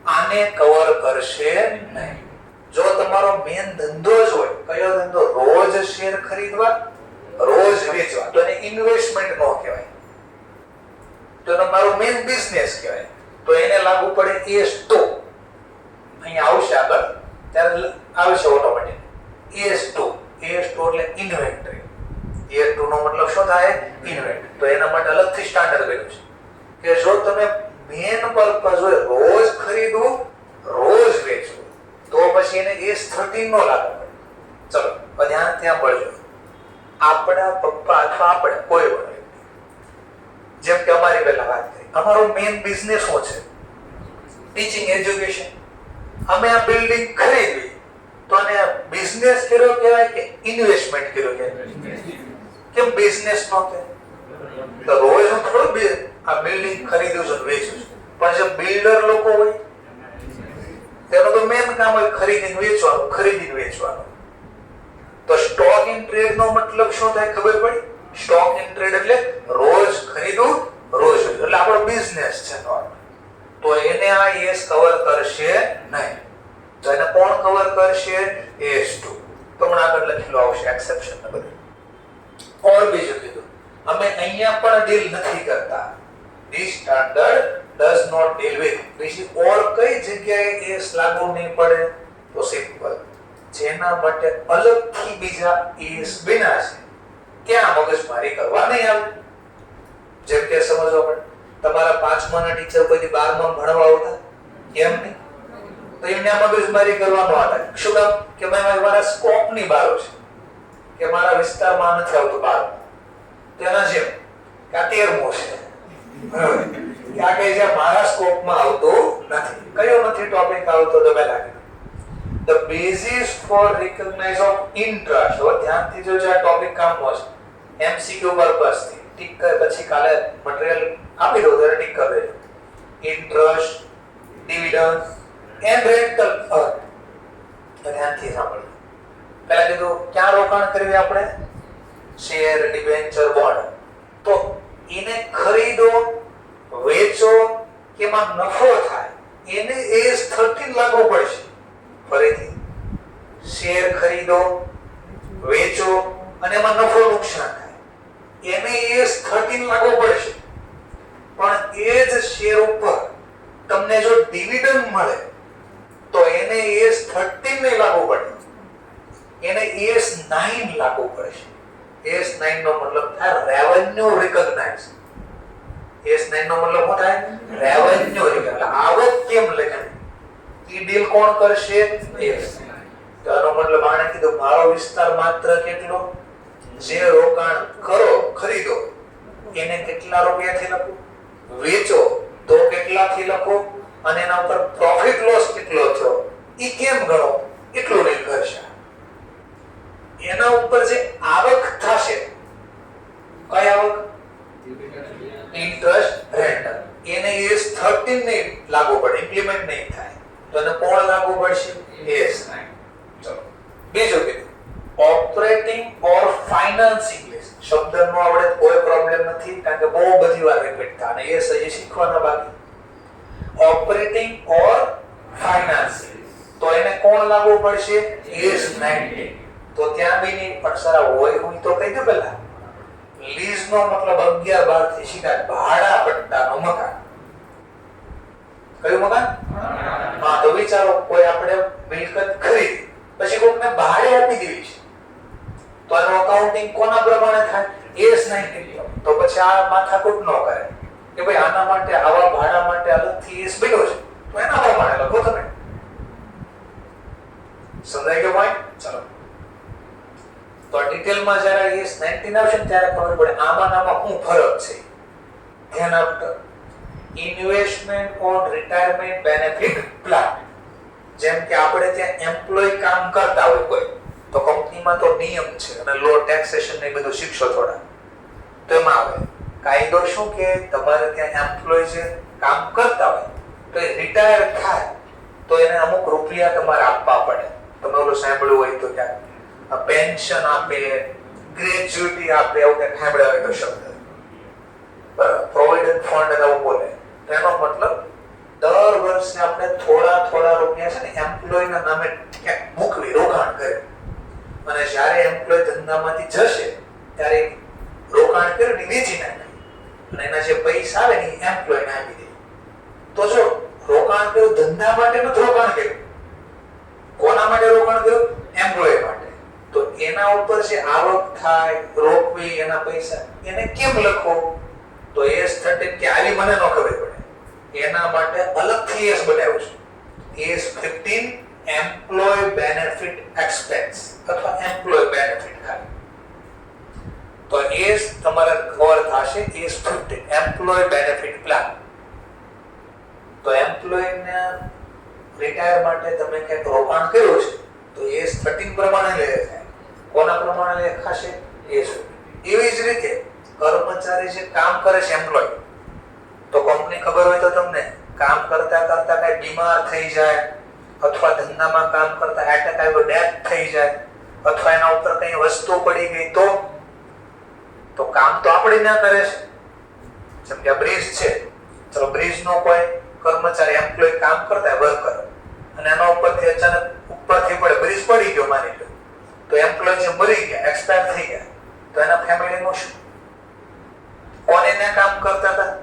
આને કવર કરશે નહીં. જો તમારો મેન ધંધો જ હોય, કયો ધંધો? રોજ શેર ખરીદવા, રોજ વેચવા, તો એને ઇન્વેસ્ટમેન્ટ નો કહેવાય. તો તમારો મેન બિઝનેસ કહેવાય. તો એને લાગુ પડે એસ2. અહીંયા આવશે આગળ ત્યારે આવશે ઓટોમેટિક એસ2. એસ2 એટલે ઇન્વેન્ટરી. એસ2 નો મતલબ શું થાય? ઇન્વેન્ટરી. તો એના માટે અલગથી સ્ટાન્ડર્ડ કર્યું છે કે જો તમે મેન પર્પસ હોય રોજ ખરીદવું, રોજ વેચવું, તો પછી એને એસ13 નો લાગુ પડે. ચલો ત્યાં પડજો. આપણા પપ્પા અથવા આપણે કોઈ પણ, જેમ કે અમારી પહેલા વાત કરી, અમારો મેઇન બિઝનેસ શું છે? Teaching, education. અમે આ બિલ્ડિંગ ખરીદવી તો આને બિઝનેસ કર્યો કહેવાય કે ઇન્વેસ્ટમેન્ટ કર્યો કહેવાય? કેમ બિઝનેસ નો કહેવાય? તો રોજ હું થોડું આ બિલ્ડિંગ ખરીદ્યું છે, વેચ્યું છે. પણ જે બિલ્ડર લોકો હોય તેનું તો મેઇન કામ હોય ખરીદીને વેચવાનું, ખરીદીને વેચવાનું. તો સ્ટોક ઇન ટ્રેડ નો મતલબ શું થાય ખબર પડી? સ્ટોક ઇન ટ્રેડ એટલે રોજ ખરીદવું, રોજ વેચવું, એટલે આપણો બિઝનેસ છે નોર્મલ. તો એને આ એસ કવર કરશે નહીં. તો એને કોણ કવર કરશે? એસ2. તો મને આગળ લખેલું આવશે એક્સેપ્શન ને બધું. ઓર બીજું કીધું અમે અહીંયા પણ ડીલ નથી કરતા. This standard does not deal with. બીજી ઓર કઈ જગ્યાએ એસ લાગુ નહીં પડે? તો સિમ્પલ, જેના માટે અલગથી બીજા એસ બન્યા છે ત્યાં મગજમારી કરવા નહીં આવે. જેમ કે સમજો આપણે તમારા 5મા ના ટીચર કોઈ 12મા ભણવા આવતા, કેમ નહીં? તો એમને આ મગજમારી કરવાનો આવે. શું કામ? કે મારા સ્કોપ ની બહાર છે, કે મારા વિસ્તારમાં નથી આવતું 12. તેના જેમ કે 13મો છે, આ કઈ જે મારા સ્કોપમાં આવતો નથી. કયો નથી ટોપિક આવતો? તો પહેલા the basis for recognize of interest. હવે ધ્યાનથી જોજો, આ ટોપિક કામનો છે. એમસીક્યુ પર્પસ થી ટિક કર, પછી કાલે મટીરીયલ આપી દો ત્યારે ટિક કરી દેજો. Interest, dividend and rental earn. ધ્યાનથી સાંભળજો. પહેલા કીધું ક્યાં રોકાણ કરવી આપણે? Share, debenture, bond. તો એને ખરીદો, વેચો, એમાં નફો થાય, એને એસ13 લાગુ પડશે. ફરીથી શેર ખરીદો, વેચો અને એમાં નફો નુકસાન થાય, એને એસ13 લાગુ પડશે. પણ એ જ શેર ઉપર તમને જો ડિવિડન્ડ મળે તો એને એસ13 નહીં લાગુ પડે, એને એસ9 લાગુ પડશે. એસ9 નો મતલબ થાય રેવન્યુ રિકોગ્નાઇઝ. એસ9 નો મતલબ શું થાય? Revenue recognise. આવક કેમ લખાય? ઈ ડીલ કોણ કરશે? એસ9. તો આનો મતલબ આને કીધું મારો વિસ્તાર માત્ર કેટલો? જે રોકાણ કરો, ખરીદો, એને કેટલા રૂપિયાથી લખો, વેચો તો કેટલાથી લખો, અને એના ઉપર પ્રોફિટ લોસ કેટલો થયો ઈ કેમ ગણો, એટલું નિર્ભર છે. એના ઉપર જે આવક થશે, AS13 નહીં લાગુ પડે, ઇમ્પ્લિમેન્ટ નહીં થાય, તો એને કોણ લાગુ પડશે? AS9. ચલો બીજું કીધું ઓપરેટિંગ ઓર ફાઇનાન્સિંગ લીઝ. શબ્દનો આવડે કોઈ પ્રોબ્લેમ નથી, કારણ કે બહુ બધી વાર રિપીટ થાય અને એ સહી શીખવાના બાકી. ઓપરેટિંગ ઓર ફાઇનાન્સિંગ, તો એને કોણ લાગુ પડશે? AS19. તો ત્યાં બી નહીં, પણ સર હોય હું તો કહી દઉં પેલા. લીઝ નો મતલબ 11-12 થી સીધા ભાડા પટ્ટાનો મકાન. કયું મકાન? હા, તો વિચારો કોઈ આપણે મિલકત ખરીદી પછી કોઈને ભાડે આપી દેવી છે, તો આનું અકાઉન્ટિંગ કોના પ્રમાણે થાય? AS19. તો પછી આ માથાકૂટ ન કરે કે ભાઈ આના માટે આવા ભાડા માટે અલગથી AS બન્યો છે, તો એના પ્રમાણે લખો તમે. સમજાય ગયો પોઈન્ટ? ચલો તો ડિટેલમાં જ્યારે AS19 આવશે ને ત્યારે ખબર પડે આમાં શું ફરક છે. ધ્યાન આપજો. Investment on retirement benefit plan. જેમ કે આપણે ત્યાં એમ્પ્લોય કામ કરતા હોય કોઈ, તો કંપનીમાં તો નિયમ છે અને લો ટેક્સેશન ને બધું શીખશો થોડા, તો એમાં આવે કાયદો શું કે તમારે ત્યાં એમ્પ્લોય જે કામ કરતા હોય તો એ રિટાયર થાય તો એને અમુક રૂપિયા તમારે આપવા પડે. તમે ઓલું સાંભળ્યું હોય તો ક્યાંક પેન્શન આપે, ગ્રેજ્યુટી આપે, એવું કંઈક સાંભળ્યા હોય તો શબ્દ, બરાબર, પ્રોવિડન્ટ ફંડ એવું બોલે. એનો મતલબ દર વર્ષે આપણે થોડા રૂપિયા છે ને એમ્પ્લોયના નામે ક્યાંક મૂકવી, રોકાણ કરે, અને જ્યારે એમ્પ્લોય ધંધામાંથી જશે ત્યારે રોકાણ કરીને વેચી નાખે અને એના જે પૈસા આવે ને એમ્પ્લોયને આપી દે. તો જો રોકાણ કર્યું ધંધા માટે નથી રોકાણ કર્યું, કોના માટે રોકાણ કર્યું? એમ્પ્લોય માટે. તો એના ઉપર જે આવક થાય રોકવી એના પૈસા એને કેમ લખો? તો AS13 કે આવી મને ન ખબર પડે, એના માટે અલગથી AS બનાવ્યું છે. AS15 એમ્પ્લોય બેનિફિટ એક્સપેન્સ અથવા એમ્પ્લોય બેનિફિટ ખાલી. તો AS તમારા કવર થશે AS15 એમ્પ્લોય બેનિફિટ પ્લાન. તો એમ્પ્લોયને રિટાયર માટે તમે ક્યાંક રોકાણ કર્યું છે તો AS13 પ્રમાણે લેખાય. કોના પ્રમાણે લેખાશે? AS15. એવી જ રીતે કર્મચારી જે કામ કરે છે એમ્પ્લોય, તો કંપની ખબર હોય તો તમને કામ કરતા કરતા કઈ બીમાર થઈ જાય અથવા ધંધામાં કામ કરતા એટેક આવ્યો, ડેથ થઈ જાય અથવા એના ઉપર કઈ વસ્તુ પડી ગઈ તો કામ તો આપણે ના કરે છે. જેમ કે આ બ્રિજ છે, ચલો બ્રિજ નો કોઈ કર્મચારી એમ્પ્લોય કામ કરતા વર્કર અને એના ઉપરથી અચાનક ઉપરથી પડે, બ્રિજ પડી ગયો માની લો, તો એમ્પ્લોય જે મરી ગયા, એક્સપાયર થઈ ગયા, તો એના ફેમિલીનું શું? કોને ત્યાં કામ કરતા હતા?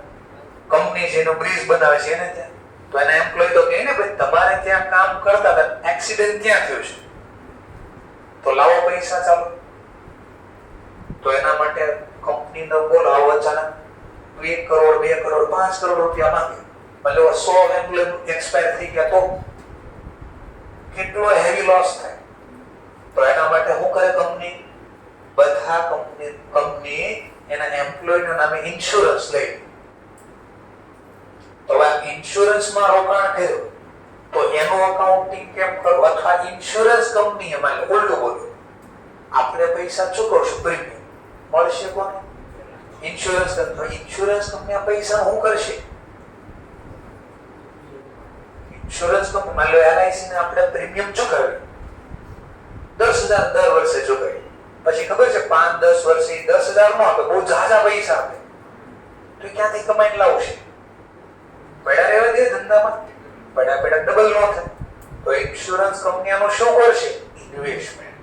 કંપની જેનો બ્રિજ બનાવે છે એને ત્યાં. તો એના એમ્પ્લોય તો કહે ને ભાઈ તમારે ત્યાં કામ કરતા હતા, એક્સિડન્ટ ક્યાં થયો છે, તો લાવો પૈસા ચાલો. તો એના માટે કંપનીનો બોલ આવો અચાનક 1 કરોડ 2 કરોડ 5 કરોડ રૂપિયા માંગે, મતલબ 100 એમ્પ્લોય એક્સપાયર થઈ ગયા તો કેટલો હેવી લોસ થાય. તો એના માટે શું કરે કંપની? બધા કંપની એના એમ્પ્લોયના નામે ઇન્સ્યોરન્સ લઈ. તો આ ઇન્સ્યોરન્સમાં રોકાણ કર્યું તો એનું અકાઉન્ટિંગ કેમ કરવું? અથવા ઇન્સ્યોરન્સ કંપની એમાં ઉલટું બોલ્યું, આપણે પૈસા ચૂકવશું, પ્રીમિયમ મળશે કોને? Insurance company. ઇન્સ્યોરન્સ કંપની આ પૈસા શું કરશે? ઇન્સ્યોરન્સ કંપની માની લો LIC ને આપણે પ્રીમિયમ ચૂકવ્યું 10,000 દર વર્ષે ચૂકવ્યું, પછી ખબર છે 5-10 વર્ષે 10,000 નો આપે, બહુ ઝાઝા પૈસા આપે, તો ક્યાંથી કમાઈને લાવશે? પડ્યા રહેવા દે ધંધામાં, પડ્યા ડબલ નો થાય. તો ઇન્સ્યોરન્સ કંપની આનું શું કરશે? ઇન્વેસ્ટમેન્ટ.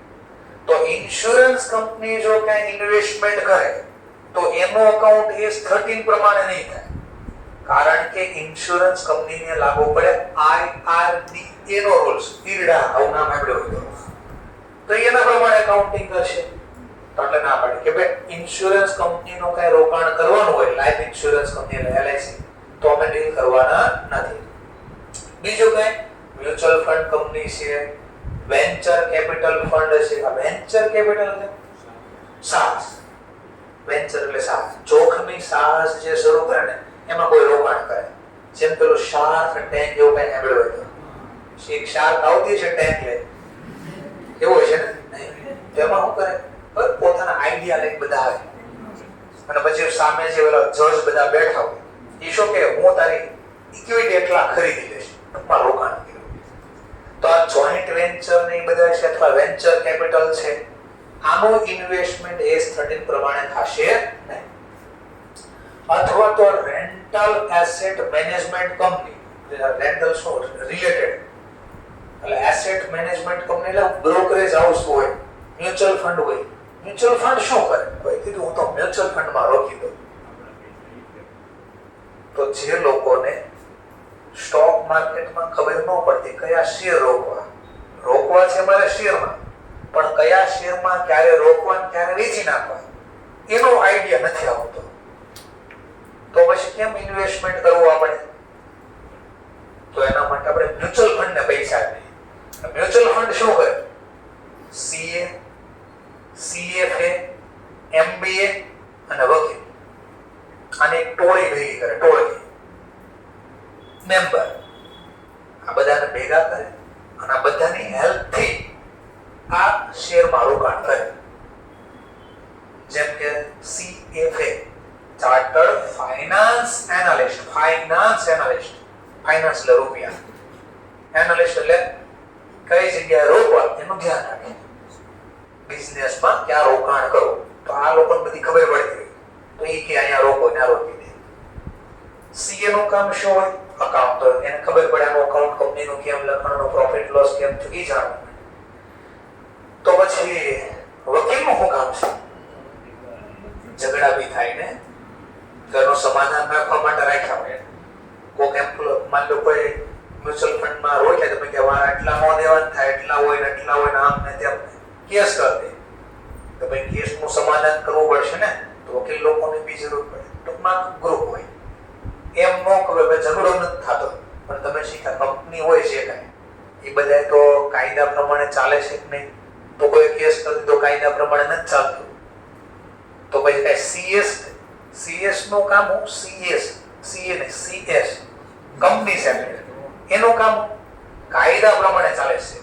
તો ઇન્સ્યોરન્સ કંપની જો ક્યાંય ઇન્વેસ્ટમેન્ટ કરે તો એનો અકાઉન્ટ AS13 પ્રમાણે નહીં થાય, કારણ કે ઇન્સ્યોરન્સ કંપનીને લાગુ પડે IRDA નો રૂલ્સ. ઈરડા આવું નામ સાંભળ્યું હોય તો એના પ્રમાણે અકાઉન્ટિંગ કરશે. તો એટલે ના પડે કે ભાઈ ઇન્સ્યોરન્સ કંપનીનો કઈ રોકાણ કરવાનું હોય, લાઈફ ઇન્સ્યોરન્સ કંપની LIC, તો અમે ડીલ કરવાના નથી. બીજું કઈ મ્યુચ્યુઅલ ફંડ કંપની છે, વેન્ચર કેપિટલ ફંડ છે. આ વેન્ચર કેપિટલ એટલે સાહસ, વેન્ચર એટલે સાહસ, જોખમી સાહસ જે શરૂ કરે ને એમાં કોઈ રોકાણ કરે. જેમ પેલું શાર્ક ટેન્ક એવું કઈ સાંભળ્યું હોય તો, એક શાર્ક આવતી છે ટેન્ક લે એવું છે ને, તેમાં શું કરે? પોતાના આઈડિયા લઈને બધા આવે અને પછી સામે જે પેલા જજ બધા બેઠા હોય, એ શું કે હું તારી ઇક્વિટી એટલા ખરીદી લેશે, ટૂંકમાં રોકાણ કર્યું. તો આ જોઈન્ટ વેન્ચર ને એ બધા છે અથવા વેન્ચર કેપિટલ છે, આનું ઇન્વેસ્ટમેન્ટ AS13 પ્રમાણે થશે નહીં. અથવા તો rental asset management company, rental શું રિલેટેડ, એટલે એસેટ મેનેજમેન્ટ કંપની એટલે બ્રોકરેજ હાઉસ હોય, મ્યુચ્યુઅલ ફંડ હોય. મ્યુચ્યુઅલ ફંડ શું કરે? કોઈ કીધું હું તો મ્યુચ્યુઅલ ફંડમાં રોકી દઉં. તો જે લોકોને સ્ટોક માર્કેટમાં ખબર ન પડતી કયા શેર રોકવા છે મારે શેરમાં, પણ કયા શેરમાં ક્યારે રોકવા ક્યારે વેચી નાખવા એનો આઈડિયા નથી આવતો, તો પછી કેમ ઇન્વેસ્ટમેન્ટ કરવું આપણે? તો એના માટે આપણે મ્યુચ્યુઅલ ફંડને પૈસા આપીએ. મ્યુચ્યુઅલ ફંડ શું કરે? CA, CFA, MBA અને વકીલ આને એક ટોળી ભેગી કરે, ટોળી મેમ્બર આ બધાને ભેગા કરે અને આ બધાની હેલ્પથી આ શેરમાં રોકાણ કરે. જેમ કે CFA chartered finance analyst, finance એટલે રૂપિયા, એનાલિસ્ટ એટલે કઈ જગ્યાએ રોકવા એનું ધ્યાન રાખે, બિઝનેસમાં ક્યાં રોકાણ કરવું. તો આ લોકોને બધી ખબર પડતી હોય, તો એ કે અહીંયા રોકો ત્યાં રોકી દે. CA નું કામ શું હોય? અકાઉન્ટર, એને ખબર પડે આનું અકાઉન્ટ કંપનીનું કેમ લખવાનું, પ્રોફિટ લોસ કેમ થયું એ જાણવું. તો પછી વકીલનું શું કામ છે? ઝઘડા બી થાય ને, ઘરનું સમાધાન રાખવા માટે રાખ્યા હોય. કોક માન લો કોઈ મ્યુચ્યુઅલ ફંડમાં રોક્યા તો કે વાર એટલા નો દેવાન થાય, એટલા હોય ને આમ ને તેમ કેસ કરી દે. તો ભાઈ કેસનું સમાધાન કરવું પડશે ને, તો વકીલ લોકોની બી જરૂર પડે. ટૂંકમાં ગ્રુપ હોય, એમ ન ખબર ઝઘડો નથી થતો, પણ તમે શીખ્યા કંપની હોય છે કાંઈ એ બધા તો કાયદા પ્રમાણે ચાલે છે કે નહીં? તો કોઈ કેસ કરી દીધો કાયદા પ્રમાણે નથી ચાલતું, તો પછી કાંઈ CS નું કામ હું CA ને CS કંપની સેક્રેટરી, એનું કામ કાયદા પ્રમાણે ચાલે છે.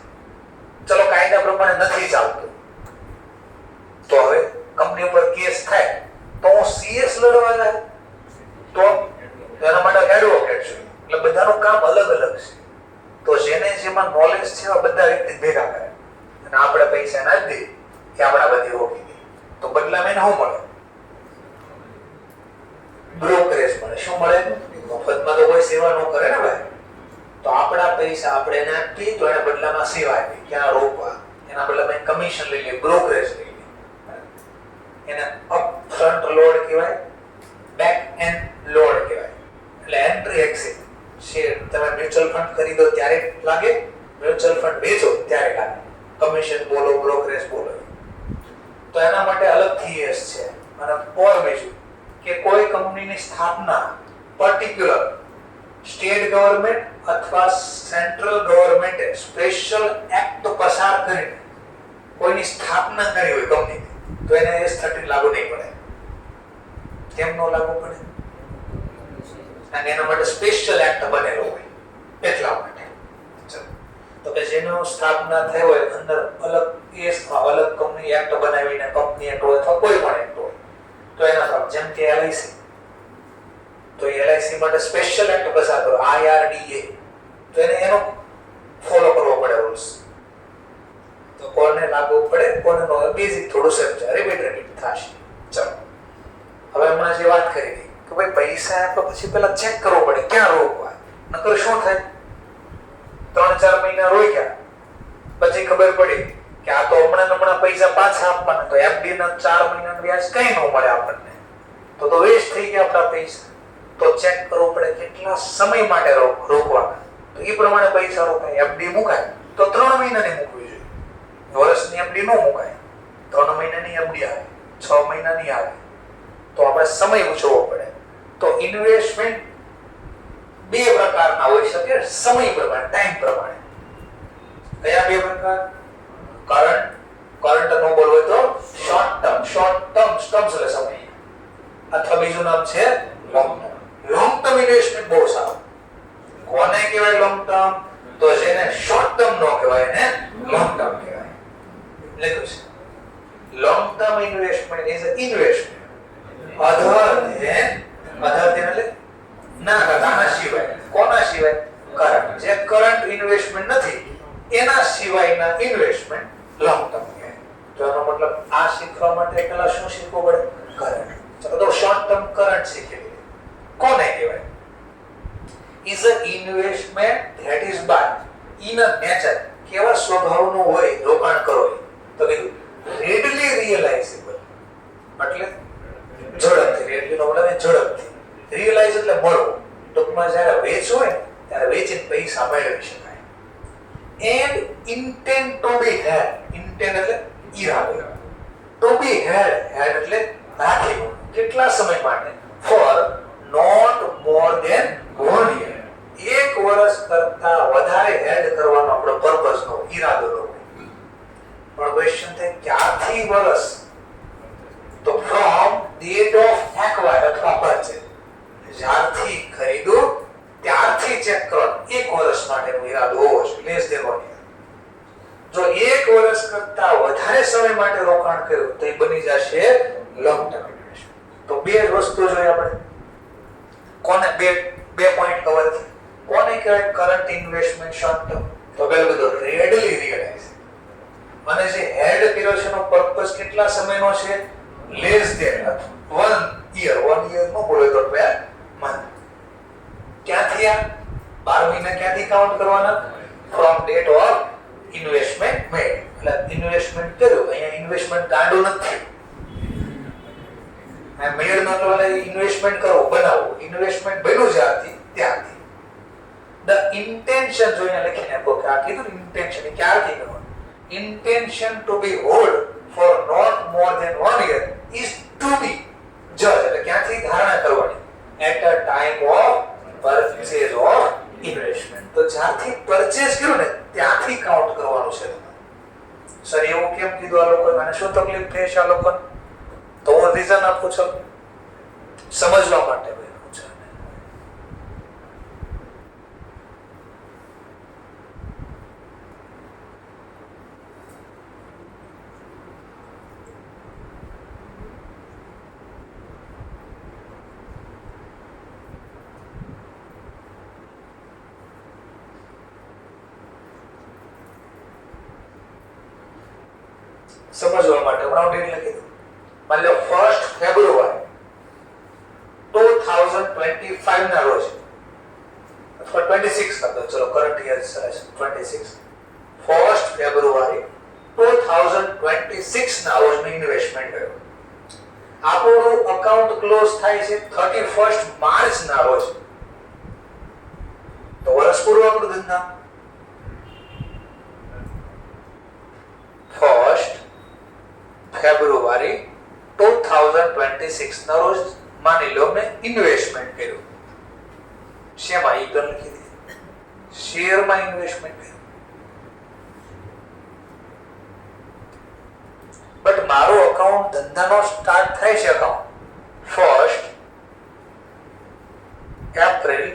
ચલો કાયદા પ્રમાણે નથી ચાલતું, તો હવે કંપની ઉપર કેસ થાય તો હું CS લડવા જાય, તો એના માટે એડવોકેટ છે. એટલે બધાનું કામ અલગ અલગ છે. તો જેને જેમાં નોલેજ છે એવા બધા વ્યક્તિ ભેગા કરે અને આપણે પૈસા ના દે કે આપણા બધી રોકી દે, તો બદલામાં એને શું મળે? બ્રોકરેજ મળે. શું મળે? મફતમાં તો કોઈ સેવા ન કરે ને ભાઈ. તો આપણા પૈસા આપણે એને આપી તો એને બદલામાં સેવા આપી, ક્યાં રોકવા, એના બદલામાં કમિશન લઈ લે, બ્રોકરેજ લઈ લે. એને અપ ફ્રન્ટ લોડ કહેવાય, બેક એન્ડ લોડ કહેવાય. એટલે એન્ટ્રી એક્ઝિટ શેર તમે મ્યુચ્યુઅલ ફંડ ખરીદો ત્યારે લાગે, મ્યુચ્યુઅલ ફંડ વેચો ત્યારે લાગે, કમિશન બોલો, બ્રોકરેજ બોલો. તો એના માટે અલગથી એસ છે. અને ઓર બીજું કે કોઈ કંપનીની સ્થાપના પર્ટિક્યુલર સ્ટેટ ગવર્નમેન્ટ અથવા સેન્ટ્રલ ગવર્નમેન્ટે સ્પેશિયલ એક્ટ પસાર કરીને કોઈની સ્થાપના કરી હોય કંપનીની, તો એને AS13 લાગુ નહીં પડે. કેમ ન લાગુ પડે? અને એના માટે સ્પેશિયલ એક્ટ બનેલો હોય એટલા માટે. તો કે જેનો સ્થાપના થઈ હોય અંદર અલગ અલગ કંપની એક્ટ બનાવીને કંપની એક્ટ હોય અથવા કોઈ પણ એક્ટ હોય તો એના પર, જેમ કે LIC, તો LIC માટે સ્પેશિયલ એક્ટ પસાર કરો, IRDA, તો એનો ફોલો કરવો પડે રૂલ્સ. તો કોને લાગુ પડે કોને નો, બેઝિક થોડું સમજાય, રિપીટ થશે. ચલો હવે હમણાં જે વાત કરી હતી કે ભાઈ પૈસા આપ્યા પછી પેલા ચેક કરવો પડે ક્યાં રોકવા. નકર શું થાય? 3-4 મહિના રોક્યા પછી ખબર પડી કે આ તો હમણાં પૈસા પાછા આપવાના, તો FD ના 4 મહિનાનું વ્યાજ કઈ ન મળે આપણને, તો વેસ્ટ થઈ ગયા આપણા પૈસા. તો ચેક કરવું પડે કેટલા સમય માટે રોકવાના, તો એ પ્રમાણે પૈસા રોકાય. FD મુકાય તો 3 મહિનાની મૂકવી જોઈએ, વર્ષની FD ન મુકાય. 3 મહિનાની FD આવે, 6 મહિનાની આવે, તો આપણે સમય ઉછળવો પડે. તો ઇન્વેસ્ટમેન્ટ બે પ્રકારના હોઈ શકે, સમય પ્રમાણે, ટાઈમ પ્રમાણે. કયા બે પ્રકાર? કરંટ નો બોલવો તો શોર્ટ ટર્મ એટલે સમય, અથવા બીજું નામ છે long term. Long term investment બહુ સારું. કોને કહેવાય લોંગ ટર્મ? તો જેને શોર્ટ ટર્મ નો કહેવાય ને લોંગ ટર્મ કહેવાય. લખ્યું છે long term investment is investment other than એટલે ના આના સિવાય કોના સિવાય કરંટ જે કરંટ ઇન્વેસ્ટમેન્ટ નથી એના સિવાયના ઇન્વેસ્ટમેન્ટ લોંગ ટર્મ કહેવાય. તો એનો મતલબ આ શીખવા માટે પહેલા શું શીખવું પડે? કરંટ. ચલો તો શોર્ટ ટર્મ કરંટ શીખી લઈએ. કોને કહેવાય? is a investment that is by in a nature કેવા સ્વભાવનું હોય રોકાણ કરો તો કીધું readily realizable એટલે ઝડપથી readily નો મતલબ ઝડપથી realize એટલે મળવું ટૂંકમાં જ્યારે વેચવું હોય ત્યારે વેચીને પૈસા મેળવી શકાય and intend to be had intend એટલે ઈરાદો to be had એટલે રાખી કેટલા સમય માટે for not more than 1 year એક વર્ષ કરતા વધારે હેડ કરવાનો આપણો પર્પસ નો ઈરાદો નો પણ ક્વેશ્ચન થાય ક્યાંથી વર્ષ તો ફ્રોમ ડેટ ઓફ એક્વાયર અથવા પરચેઝ જ્યારથી ખરીદો ત્યારથી ચેક કરો એક વર્ષ માટેનો ઈરાદો હોવો જોઈએ લેસ ધેન 1 year જો એક વર્ષ કરતા વધારે સમય માટે રોકાણ કર્યું તો એ બની જશે લોંગ ટર્મ ઇન્વેસ્ટમેન્ટ. તો બે વસ્તુ જોઈએ આપણે કોને બે પોઈન્ટ કવર થયા. કોને કહેવાય કરંટ ઇન્વેસ્ટમેન્ટ શોર્ટ ટર્મ? તો પહેલું બધું રેડલી રિયલાઇઝ અને જે હેડ કર્યો છે એનો પર્પસ કેટલા સમયનો છે? લેસ ધેન 1 year 1 year નો બોલે તો 12 month. ક્યાંથી આ 12 મહિના ક્યાંથી કાઉન્ટ કરવાના? ફ્રોમ ડેટ ઓફ ઇન્વેસ્ટમેન્ટ મેડ એટલે ઇન્વેસ્ટમેન્ટ કર્યું અહીંયા ઇન્વેસ્ટમેન્ટ કાઢો નથી આ મેડ નો તો ઇન્વેસ્ટમેન્ટ કરો બનાવો ઇન્વેસ્ટમેન્ટ બન્યું જ્યારથી ત્યારથી the intention જોઈને લખીને આપો કે આ કીધું ઇન્ટેન્શન ક્યારથી કરવાનું intention to be hold for not more than 1 year is to be judged એટલે ક્યાંથી ધારણા કરવાની at a time of purchase of investment તો જ્યારથી પરચેઝ કર્યું ને ત્યાંથી કાઉન્ટ કરવાનું છે તમારે. સર એવું કેમ કીધું આ લોકોને મને શું તકલીફ થઈ છે આ લોકોને? તો હું રીઝન આપું છું સમજવા માટે સમજવા માટે હમણાં ડેટ લખી દઉં. માની લો 1st ફેબ્રુઆરી 2025 ના રોજ અથવા 26 કરતો ચલો કરંટ યર છે 26 1st ફેબ્રુઆરી 2026 ના રોજ મેં ઇન્વેસ્ટમેન્ટ કર્યું. આપણું અકાઉન્ટ ક્લોઝ થાય છે 31st માર્ચ ના રોજ તો વર્ષ પૂરું આપણું ધંધા 1st ફેબ્રુઆરી 2026 ના રોજ માની લો મેં ઇન્વેસ્ટમેન્ટ કર્યું. શેમાં? ઈ તો લખી દે શેરમાં ઇન્વેસ્ટમેન્ટ કર્યું. બટ મારો અકાઉન્ટ ધંધાનો સ્ટાર્ટ થાય છે અકાઉન્ટ 1st એપ્રિલ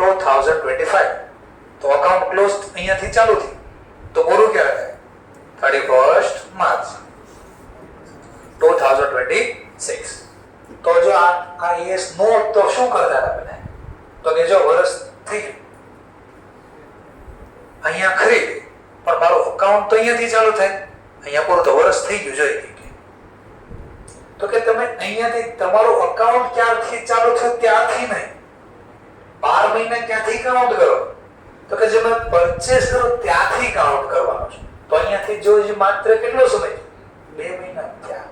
2025 તો અકાઉન્ટ ક્લોઝ અહીંયાથી ચાલુ થયું તો પૂરું ક્યારે થાય? 31st March 2026. તો જો આ યસ નો તો શું કરતા હતા બધા? તો કે જો વર્ષ થઈ ગયું અહીંયા ખરીદી પણ મારો અકાઉન્ટ તો અહીંયાથી ચાલુ થાય અહીંયા પૂરું તો વર્ષ થઈ ગયું જોઈ તો કે તમે અહીંયાથી તમારું અકાઉન્ટ ક્યારથી ચાલુ થયું ત્યારથી નહીં 12 મહિના ક્યાંથી કાઉન્ટ કરો તો કે જે મેં પરચેસ કરો ત્યાંથી કાઉન્ટ કરવાનું છે. તો અહીંયાથી જો માત્ર કેટલો સમય 2 મહિના થયા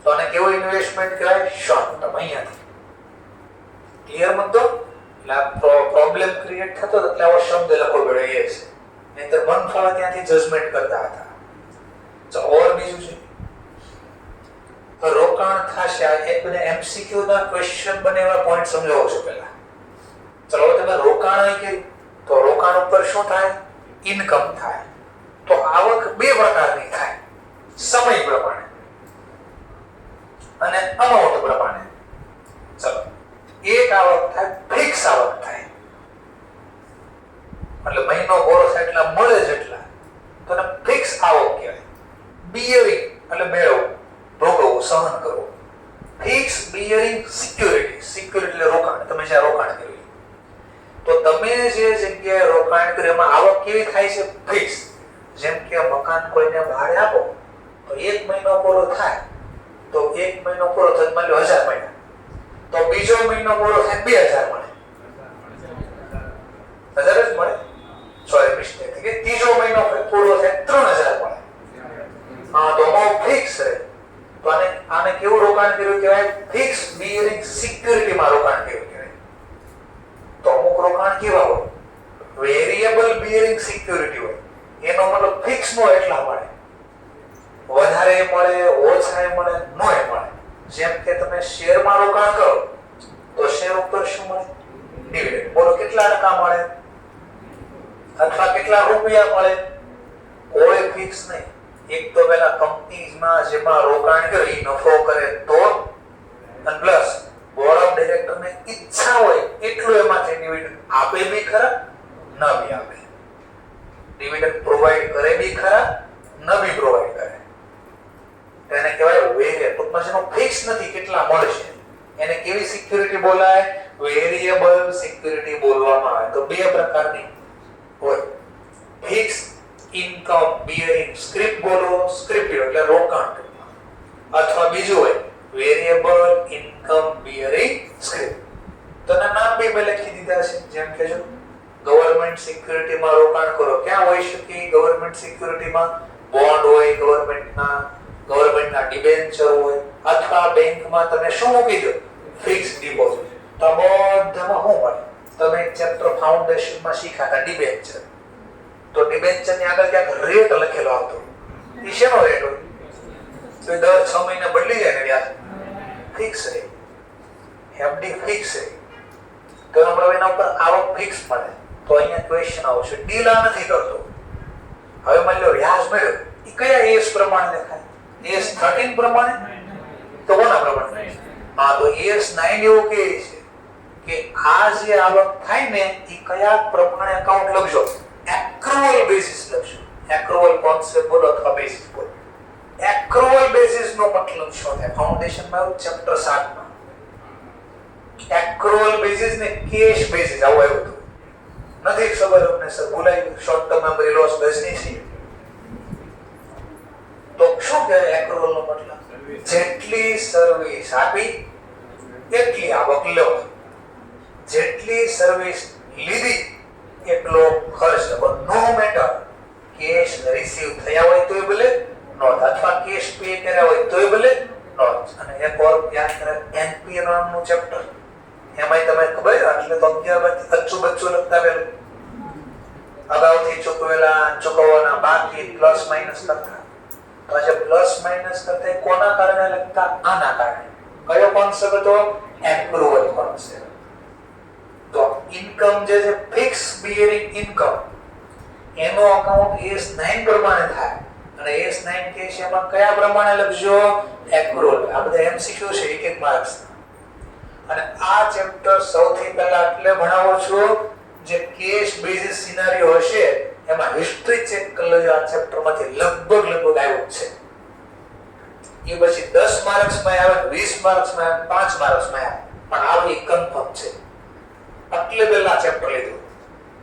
તો આને કેવો ઇન્વેસ્ટમેન્ટ કહેવાય? Short term. અહીંયાથી ક્લિયર મુદ્દો એટલે પ્રોબ્લેમ ક્રિએટ થતો એટલે આવો શબ્દ લખવો પડે એ છે નહીંતર મન ફાવે ત્યાંથી જજમેન્ટ કરતા હતા. તો ઓર બીજું છે રોકાણ થશે એક બને એમસીક્યુ ના ક્વેશ્ચન બને એવા પોઈન્ટ સમજાવો છો પહેલા. ચલો તમે રોકાણ અહીં કે તો રોકાણ ઉપર શું થાય? ઇન્કમ થાય. તો આવક બે પ્રકારની થાય સમય પ્રમાણે અને અમાઉન્ટ પ્રમાણે. ચલો એક આવક થાય ફિક્સ આવક થાય એટલે મહિનો પૂરો થાય એટલા મળે જેટલા તો એને ફિક્સ આવક કહેવાય. બિયરિંગ એટલે મેળવવું ભોગવવું સહન કરવું. ફિક્સ બિયરિંગ સિક્યુરિટી સિક્યુરિટી એટલે રોકાણ. તમે જ્યાં જે જગ્યાએ રોકાણ કર્યું એમાં આવક કેવી થાય છે? ફિક્સ. જેમ કે મકાન કોઈને ભાડે આપો તો 1 મહિનો પૂરો થાય તો 1 મહિનો પૂરો થાય માની લો 1000 મહિના, તો બીજો મહિનો પૂરો થાય 2000 મળે, 1000 જ મળે. સોરી મિસ્ટેક કે ત્રીજો મહિનો પૂરો થાય 3000 મળે. હા, તો ફિક્સ રહે. તો આને કેવું રોકાણ કર્યું કહેવાય? ફિક્સ બિયરિંગ સિક્યુરિટીમાં રોકાણ કર્યું કહેવાય. તો અમુક રોકાણ કેવા હોય? વેરિયેબલ બિયરિંગ સિક્યુરિટી હોય. એનો મતલબ ફિક્સ નો એટલા મળે, વધારે મળે, ઓછા મળે, નોય મળે. જેમ કે તમે શેરમાં રોકાણ કરો તો શેર ઉપર શું મળે? ડિવિડન્ડ. બોલો કેટલા ટકા મળે અથવા કેટલા રૂપિયા મળે? કોઈ ફિક્સ નહીં. એક તો પેલા કંપનીમાં જેમાં રોકાણ કર્યું એ નફો કરે તો, અને પ્લસ બોર્ડ ઓફ ડાયરેક્ટરને ઈચ્છા હોય એટલું એમાંથી ડિવિડન્ડ આપે બી ખરા, ન બી આપે. ડિવિડન્ડ પ્રોવાઈડ કરે બી ખરા, ન બી પ્રોવાઈડ કરે. તેને કહેવાય વેરિયેબલ. ટૂંકમાં જેનો ફિક્સ નથી કેટલા મળશે એને કેવી સિક્યુરિટી બોલાય? વેરિયેબલ સિક્યુરિટી બોલવામાં આવે. તો બે પ્રકારની હોય. ફિક્સ ઇન્કમ બિયરિંગ સ્ક્રિપ્ટ બોલો, સ્ક્રિપ્ટ એટલે રોકાણ, અથવા બીજું હોય વેરિયેબલ ઇન્કમ બિયરિંગ સ્ક્રિપ્ટ. તો નામ બે લખી દીધા છે. જેમ કે જો ગવર્નમેન્ટ સિક્યુરિટીમાં રોકાણ કરો, ક્યાં હોઈ શકે? ગવર્નમેન્ટ સિક્યુરિટીમાં બોન્ડ હોય, ગવર્નમેન્ટના ડિબેન્ચર હોય, અથવા બેંકમાં તમે શું મૂકી દો? Fix deposit. તો બધામાં શું મળે? તમે એક ચેપ્ટર ફાઉન્ડેશનમાં શીખ્યા હતા ડિબેન્ચર. તો ડિબેન્ચર ની આગળ ક્યાંક રેટ લખેલો આવતો. એ શેનો રેટ હોય? તો દર 6 મહિને બદલી જાય ને વ્યાજ. Fix rate. FD fix rate. તો આપણે એના ઉપર આવક ફિક્સ મળે. તો અહીંયા ક્વેશ્ચન આવશે, ડીલ આ નથી કરતો. હવે માની લો વ્યાજ મળ્યો, એ કયા એસ પ્રમાણે દેખાય? એસ 13 પ્રમાણે. તો કોના પ્રમાણે? હા, તો એસ 9 એવું કહે છે કે આ જે આવક થાય ને એ કયા પ્રમાણે એકાઉન્ટ લખજો? એક્રુઅલ બેસિસ લખજો. એક્રુઅલ કોન્સેપ્ટ બોલો અથવા બેસિસ બોલો. એક્રુઅલ બેસિસ નો મતલબ શું થાય? ફાઉન્ડેશન માં ચેપ્ટર 7 માં એક્રુઅલ બેસિસ ને કેશ બેસિસ આવું આવ્યું હતું. નથી ખબર તમને સર? ભૂલાઈ ગયું. શોર્ટ ટર્મ મેમરી લોસ બેસની છે. તો શું કહેવાય એક્રુઅલ નો મતલબ? જેટલી સર્વિસ આપી એટલી આવક લો, જેટલી સર્વિસ લીધી એટલો ખર્ચ. નો મેટર કેશ રિસીવ થયા હોય તોય ભલે નોંધ, અથવા કેશ પે કર્યા હોય તોય ભલે નોંધ. અને એક ઓર યાદ કરે, એનપીએ નામનું ચેપ્ટર, એમાંય તમે ખબર એટલે તો 11 અચ્છું બચ્ચું લખતા પેલું અગાઉથી ચૂકવેલા ચૂકવવાના બાકી પ્લસ માઇનસ કરતા. તો આજે પ્લસ માઇનસ કરતા કોના કારણે લખતા? આના કારણે. કયો કોન્સેપ્ટ હતો? એક્રુઅલ કોન્સેપ્ટ. તો ઇન્કમ જે છે ફિક્સ બિયરિંગ ઇન્કમ, એનો અકાઉન્ટ S9 પ્રમાણે થાય. અને S9 કે છે એમાં કયા પ્રમાણે લખજો? એક્રુઅલ. આ બધા MCQ છે, એક માર્ક્સ. અને આ ચેપ્ટર સૌથી પહેલા એટલે ભણાવો છો જે કેશ બેઝિસ સિનારિયો હશે એમાં હિસ્ટ્રી ચેક કરી લેજો. આ ચેપ્ટરમાંથી લગભગ આવ્યું છે. એ પછી 10 માર્ક્સ માં આવે, 20 માર્ક્સ માં આવે, 5 માર્ક્સ માં આવે, પણ આવી કન્ફર્મ છે. એટલે પહેલા ચેપ્ટર લીધું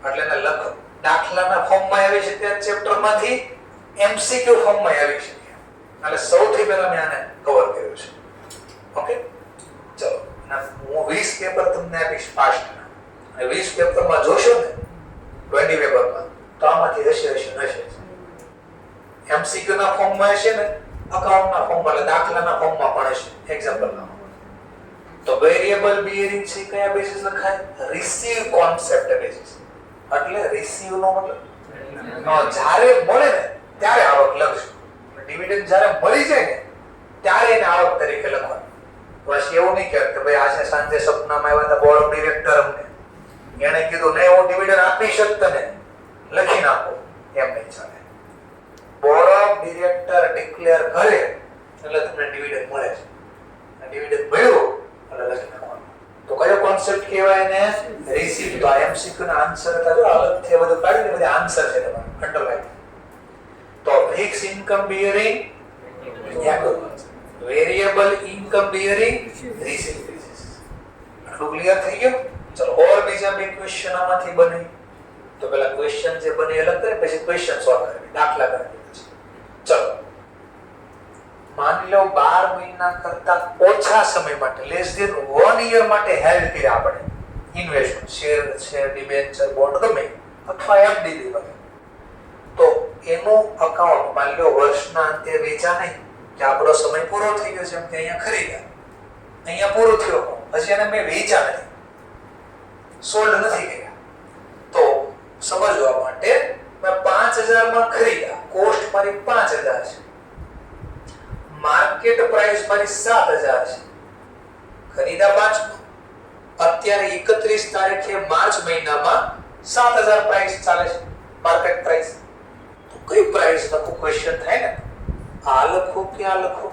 એટલે એને લખ દાખલાના ફોર્મમાં આવી છે તે ચેપ્ટરમાંથી MCQ ફોર્મમાં આવી છે. એટલે સૌથી પહેલા મેં આને કવર કર્યું છે. ઓકે, ચલો. હું 20 પેપર તમને આપીશ ફાસ્ટ. અને 20 પેપરમાં જોશો ને 20 પેપરમાં તો આમાંથી હશે. MCQ ના ફોર્મમાં હશે ને, અકાઉન્ટના ફોર્મમાં એટલે દાખલાના ફોર્મમાં પણ હશે. એક્ઝામ્પલના. તો વેરિયેબલ બિયરિંગ છે કયા બેસિસ લખાય? Receive concept basis. એટલે રિસીવ નો મતલબ જ્યારે મળે ને ત્યારે આવક લખશું. ડિવિડન્ડ જ્યારે મળી જાય ને ત્યારે એને આવક તરીકે લખવાનું. પછી એવું નહીં કે ભાઈ આજે સાંજે સપનામાં આવ્યા હતા બોર્ડ ઓફ ડિરેક્ટર અમને, એને કીધું નહીં હું ડિવિડન્ડ આપી શકતો ને, લખી નાખો. એમ નહીં ચાલે. બોર્ડ ઓફ ડિરેક્ટર ડિક્લેર કરે એટલે તમને ડિવિડન્ડ મળે છે. ડિવિડન્ડ મળ્યો એટલે લખી નાખવાનું. તો કયો કોન્સેપ્ટ કહેવાય ને? રિસીવ. તો આ MCQ ના આન્સર હતા જો અલગથી બધું કાઢીને બધા આન્સર છે તમારે અંડરલાઈન. તો fix income bearing variable income bearing receive basis. આટલું ક્લિયર થઈ ગયું? ચલો ઓર બીજા બે ક્વેશ્ચન આમાંથી બને. તો પેલા ક્વેશ્ચન જે બને એ અલગ કરે, પછી ક્વેશ્ચન સોલ્વ કરે, દાખલા ગણીએ પછી. ચલો માની લો 12 મહિના કરતા ઓછા સમય માટે લેસ ધેન 1 યર માટે હેલ્ડ કર્યા આપણે ઇન્વેસ્ટમેન્ટ, શેર ડિબેન્ચર બોન્ડ ગમે અથવા એફડી વગેરે, તો એનું અકાઉન્ટ માની લો વર્ષના અંતે વેચા નહીં કે આપણો સમય પૂરો થઈ ગયો છે એમ કે અહીંયા ખરીદ્યા, અહીંયા પૂરો થયો, હજી એને મેં વેચા નથી, સોલ્ડ નથી કર્યા, તો સમજવા માટે મેં 5000 માં ખરીદ્યા, કોસ્ટ મારી 5000 છે, માર્કેટ પ્રાઇસ મારી 7000 છે, ખરીદા 5 અત્યારે 31 તારીખે માર્ચ મહિનામાં 7000 પ્રાઇસ ચાલે છે, માર્કેટ પ્રાઇસ. તો કઈ પ્રાઇસ લખો, ક્વેશ્ચન થાય ને, આ લખો કે આ લખો,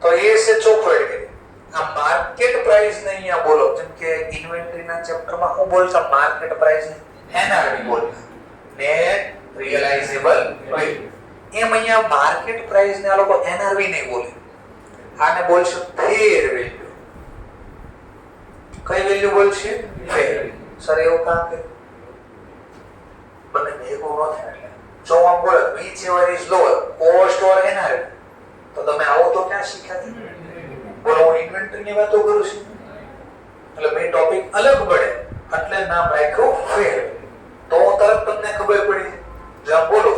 તો એ છે ચોખવટ કરી. આ માર્કેટ પ્રાઇસ ને અહીંયા બોલો, જેમ કે ઇન્વેન્ટરી ના ચેપ્ટરમાં હું બોલતા માર્કેટ પ્રાઇસ ને એનઆરવી બોલતા, નેટ રિયલાઇઝેબલ વેલ્યુ. એમ અહીંયા માર્કેટ પ્રાઇસ ને આ લોકો એનઆરવી નહીં બોલે, આને બોલશે ફેર વેલ્યુ. કઈ વેલ્યુ બોલશે? ફેર. સર એવું કામ કે બંને ભેગું ન થાય, એટલે જો આમ બોલે which ever is lower cost or NRV, તો તમે આવો તો ક્યાં શીખ્યા? બોલો હું ઇન્વેન્ટરી ની વાતો કરું છું, એટલે બે ટોપિક અલગ પડે, એટલે નામ રાખ્યું ફેર. તો તરત તમને ખબર પડી જ્યાં બોલો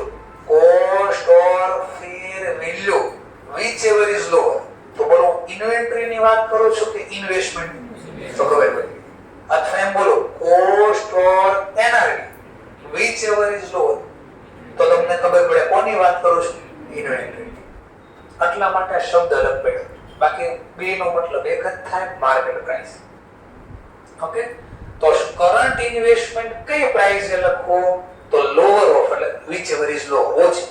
cost or fair value which ever is lower, તો બોલો ઇન્વેન્ટરી ની વાત કરો છો કે ઇન્વેસ્ટમેન્ટ, તો ખબર પડી. અથવા એમ બોલો cost or NRV which ever is lower, તો તમને ખબર પડે કોની વાત કરો છો? ઇન્વેન્ટરી. એટલા માટે શબ્દ અલગ પડ્યો, બાકી બેનો મતલબ એક જ થાય, માર્કેટ પ્રાઇસ. ઓકે, તો કરંટ ઇન્વેસ્ટમેન્ટ કઈ પ્રાઇસ એ લખો? તો લોઅર ઓફ, એટલે which ever is lower, ઓછી.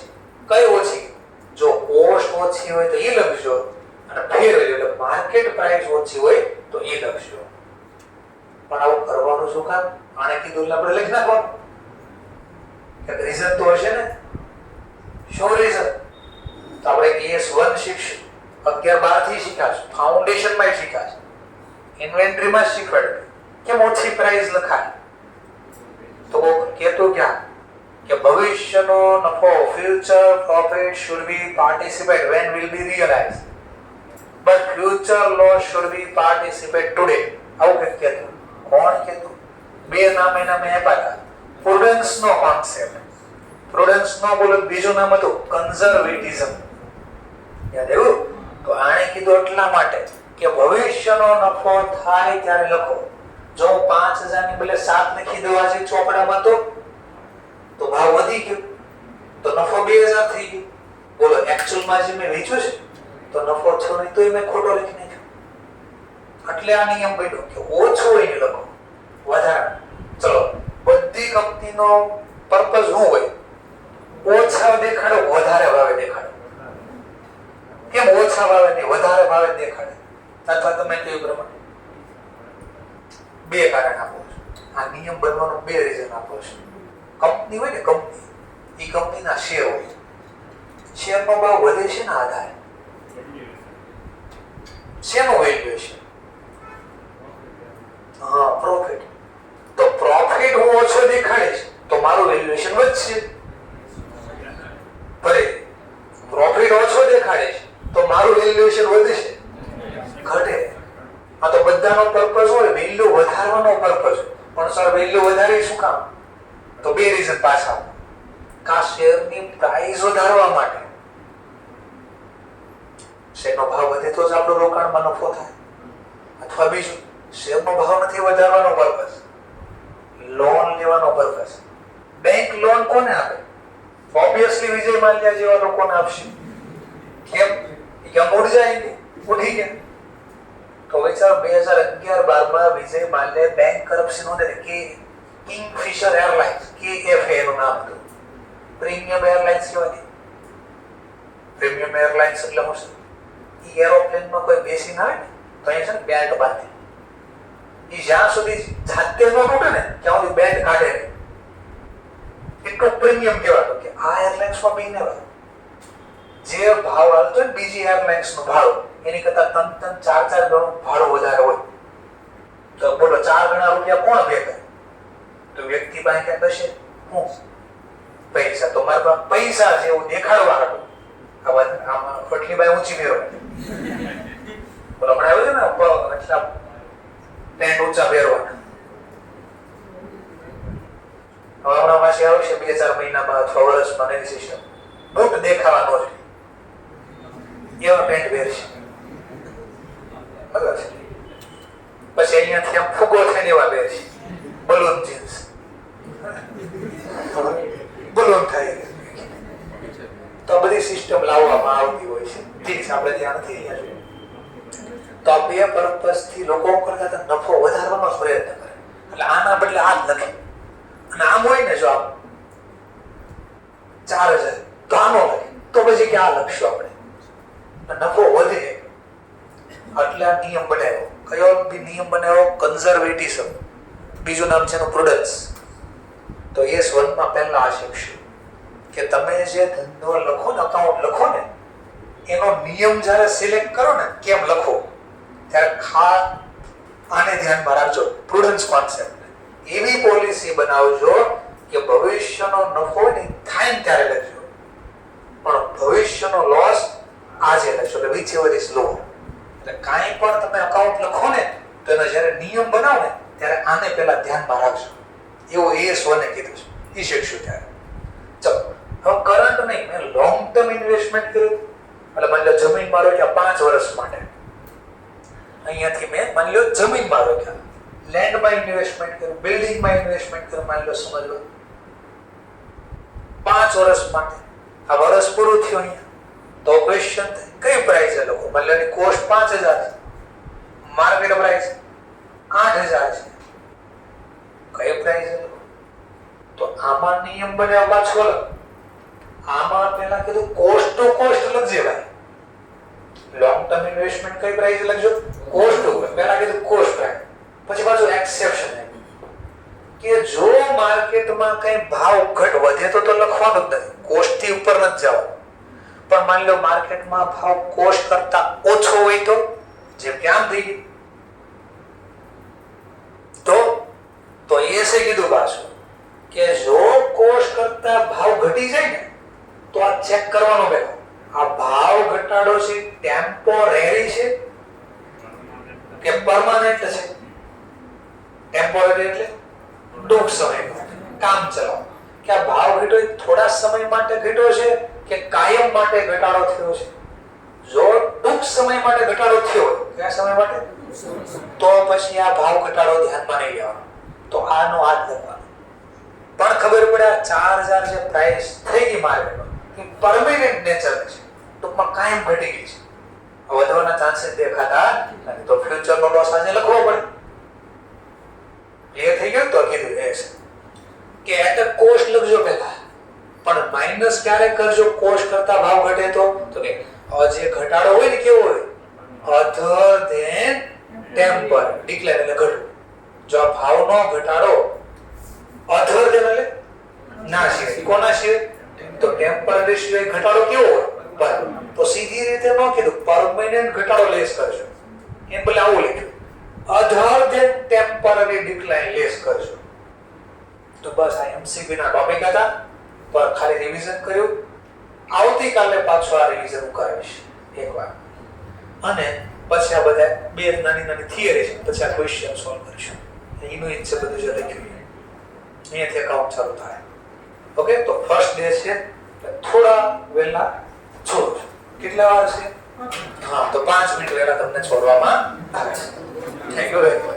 કઈ ઓછી? જો કોસ્ટ ઓછી હોય તો એ લખજો, અને ફેર વેલ્યુ એટલે માર્કેટ પ્રાઇસ ઓછી હોય તો એ લખજો. પણ આવું કરવાનું શું કામ? આને કીધું એટલે આપણે લખી નાખવાનું. એક રીઝન તો હશે ને. શું રીઝન? તો આપણે કેસ 1 શીખશું, 11-12 થી શીખાશું, ફાઉન્ડેશન માં શીખાશું, ઇન્વેન્ટરી માં શીખવાડે કેમ ઓછી પ્રાઇસ લખાય. તો કેતો ક્યાં કે ભવિષ્યનો નફો, future profit should be participate when will be realized, but future loss should be participate today. આવું કંઈક કહેતું. કોણ કહેતું? બે નામ એના મેં આપ્યા. પ્રુડન્સ નો કોન્સેપ્ટ, પ્રુડન્સ નો બોલો, બીજું નામ હતું કન્ઝર્વેટિઝમ. યાદ આવ્યું? તો આણે કીધું એટલા માટે કે ભવિષ્યનો નફો થાય ત્યારે લખો. જો 5000 ની બદલે 7 લખી દઉં આજે ચોપડામાં તો ભાવ વધી ગયો, તો નફો 2000 થઈ ગયો. બોલો એક્ચ્યુઅલ માં જે મેં વેચ્યું છે તો નફો છો નહીં તોય મેં ખોટો લખી નાખ્યો. એટલે આ નિયમ બન્યો કે ઓછો હોય ને લખો, વધારે. ચલો, બધી કંપનીનો પર્પઝ શું હોય? ઓછા દેખાડો, વધારે ભાવે દેખાડો. કેમ ઓછા ભાવે નહીં વધારે ભાવે દેખાડે? અથવા તમે કહ્યું પ્રમાણે બે કારણ આપો છો. આ નિયમ બનવાનો બે રીઝન આપો છો. કંપની હોય ને, કંપની, એ કંપનીના શેર હોય, શેરનો ભાવ વધે છે ને આધારે શેનું વેલ્યુએશન? હા, પ્રોફિટ. તો પ્રોફિટ હું ઓછો દેખાડીશ તો મારું વેલ્યુએશન વધશે. ભલે પ્રોફિટ ઓછો દેખાડીશ તો મારું વેલ્યુએશન વધશે, ઘટે. આ તો બધાનો પર્પઝ હોય, વેલ્યુ વધારવાનો પર્પઝ. પણ સર વેલ્યુ વધારે શું કામ? તો બે રીઝન પાછા. કા શેરની પ્રાઇસ વધારવા માટે, શેરનો ભાવ વધે તો જ આપણો રોકાણમાં નફો થાય. અથવા બીજું, શેરનો ભાવ નથી વધારવાનો પર્પઝ, લોન લેવાનો પર્પઝ. બેંક લોન કોને આપે? ઓબ્વિયસલી વિજય માલ્યા જેવા લોકોને આપશે. કેમ? કે મૂળ જાય, ઉઠી ગયા. તો વિચારો 2011-12 વિજય માલ્યાએ બેંક કરપ્શન હોતે કે કિંગફિશર એરલાઇન્સ, KFA નું નામ હતું, પ્રીમિયમ એરલાઇન્સ કહેવાય. પ્રીમિયમ એરલાઇન્સ એટલે શું છે? એ એરોપ્લેનમાં કોઈ બેસીને આવે ને તો અહીંયા છે ને બેલ્ટ બાંધે, એ જ્યાં સુધી જાતે ન તૂટે ને ત્યાં સુધી બેલ્ટ કાઢે નહીં. એટલું પ્રીમિયમ કહેવાતું કે આ એરલાઇન્સમાં બેને જે ભાવ આવતો હોય બીજી એરલાઇન્સ નો ભાડું એની કરતા 3-4 ગણું ભાડું વધારે હોય. તો બોલો 4 ગણા રૂપિયા કોણ ભેગા? તો વ્યક્તિ પાસે ક્યાં થશે? હું પૈસા તો મારા પાસે પૈસા છે એવું દેખાડવા હતું. આમાં ફટલી બાઈ ઊંચી મેળવો બોલો હમણાં આવ્યું છે ને એટલા પેન્ટ ઊંચા પહેરવાના. હવે હમણાં પાછી આવશે 2-4 મહિનામાં અથવા વર્ષમાં નવી સિસ્ટમ. બુટ દેખાવાનો છે એવા પેન્ટ પહેરશે. બરાબર છે. પછી અહીંયાથી આમ ફૂગો થઈને એવા પહેરશે બલૂન જીન્સ. બલૂન થાય તો બધી સિસ્ટમ લાવવામાં આવતી હોય છે. ઠીક છે, આપણે ધ્યાન નથી અહીંયા જોઈએ. તો આ બે પર્પસ થી લોકો કરતા નફો વધારવાનો પ્રયત્ન કરે. એટલે આના બદલે આ જ લખે અને આમ હોય ને જો આમ 4000 તો આનો લખે તો પછી કે આ લખશું આપણે નફો વધે. એટલે આ નિયમ બનાવ્યો. કયો નિયમ બનાવ્યો? કન્ઝર્વેટિઝમ. બીજું નામ છે એનું પ્રુડન્સ. તો S1 માં પહેલા આ શીખશું કે તમે જે ધંધો લખો ને, અકાઉન્ટ લખો ને, એનો નિયમ જ્યારે સિલેક્ટ કરો ને કેમ લખો ત્યારે આને ધ્યાનમાં રાખજો. પ્રુડન્સ કોન્સેપ્ટ. એવી પોલિસી બનાવજો કે ભવિષ્યનો નફો ને થાય ને ત્યારે લખજો, પણ ભવિષ્યનો લોસ આજે લખજો કે વિચ એવર ઇઝ લો. એટલે કાંઈ પણ તમે અકાઉન્ટ લખો ને તો એનો જ્યારે નિયમ બનાવો ને ત્યારે આને પહેલા ધ્યાનમાં રાખજો. એવું S1 એ કીધું છે. એ શીખશું ત્યારે. ચલો હવે કરંટ નહીં, મેં લોંગ ટર્મ ઇન્વેસ્ટમેન્ટ કર્યું. એટલે માની લો જમીનમાં રોક્યા 5 વર્ષ માટે. અહીંયાથી મેં માની લો જમીનમાં રોક્યા, લેન્ડમાં ઇન્વેસ્ટમેન્ટ કર્યું, બિલ્ડિંગમાં ઇન્વેસ્ટમેન્ટ કર્યું. માની લો સમજ લો 5 વર્ષ માટે. આ વર્ષ પૂરું થયું અહીંયા તો ક્વેશ્ચન કઈ પ્રાઇસ છે લોકો? માની લો એની કોસ્ટ 5000 છે, માર્કેટ પ્રાઇસ 8000 છે. કઈ પ્રાઇસ છે? તો આમાં નિયમ બનાવ્યો પાછો અલગ. આમાં પહેલા કીધું કોસ્ટ ટુ કોસ્ટ લખજે ભાઈ. લોંગ ટર્મ ઇન્વેસ્ટમેન્ટ કઈ પ્રાઇસ લખજો? Cost two. પહેલા કીધું કોસ્ટ પ્રાઇસ, પછી પાછું એક્સેપ્શન કે જો માર્કેટમાં કઈ ભાવ ઘટ વધે તો લખવાનું જ નથી, કોસ્ટ થી ઉપર નથી જવાનું. પણ માની લો માર્કેટમાં ભાવ કોસ્ટ કરતા ઓછો હોય તો જેમ કે આમ થઈ ગયું તો એ છે કીધું પાછું કે જો કોસ્ટ કરતા ભાવ ઘટી જાય ને તો આ ચેક કરવાનો બેઠો આ ભાવ ઘટાડો છે ટેમ્પોરેરી છે કે પરમાનન્ટ છે. ટેમ્પોરેરી એટલે ટૂંક સમય કામ ચલાવ. કે આ ભાવ ઘટ્યો થોડા સમય માટે ઘટ્યો છે કે કાયમ માટે ઘટાડો થયો છે? જો ટૂંક સમય માટે ઘટાડો થયો, કયા સમય માટે? તો પછી આ ભાવ ઘટાડો ધ્યાનમાં નહીં લેવાનો. તો આનો આ જ લખવાનો. પણ ખબર પડે આ 4000 જે પ્રાઇસ થઈ ગઈ માર્કેટમાં એ પરમેનન્ટ નેચર છે, ટૂંકમાં કાયમ ઘટી ગઈ છે, વધવાના ચાન્સીસ દેખાતા નથી. તો ફ્યુચરનો લોસ આજે લખવો પડે. ક્લિયર થઈ ગયું? તો કીધું એ કે એટ અ કોસ્ટ લખજો પહેલા, પણ માઇનસ ક્યારે કરજો? કોસ્ટ કરતા ભાવ ઘટે તો કે જે ઘટાડો હોય ને કેવો હોય? અધર ધેન ટેમ્પર ડિક્લેર એટલે ઘટવું. જો આ ભાવનો ઘટાડો અધર ધેન એટલે ના સિવાય, કોના સિવાય? તો ટેમ્પરરી સિવાય ઘટાડો કેવો હોય? પર. તો સીધી રીતે ન કીધું પરમેનન્ટ ઘટાડો લેસ કરજો, એમ ભલે આવું લખ્યું other than temporary decline less કરજો. તો બસ આ એમસીક્યુ ના ટોપિક હતા, પર ખાલી રિવિઝન કર્યું. આવતીકાલે પાછો આ રિવિઝન કરાવીશ એકવાર, અને પછી આ બધા બે નાની નાની થિયરી છે, પછી આ ક્વેશ્ચન સોલ્વ કરીશું. એનું જ છે બધું જે લખ્યું અહીંયાથી અકાઉન્ટ ચાલુ થાય. ઓકે, તો ફર્સ્ટ ડે છે થોડા વહેલા છોડો. કેટલા વાર છે? હા, તો 5 મિનિટ વહેલા તમને છોડવામાં આવે છે. Thank you very much.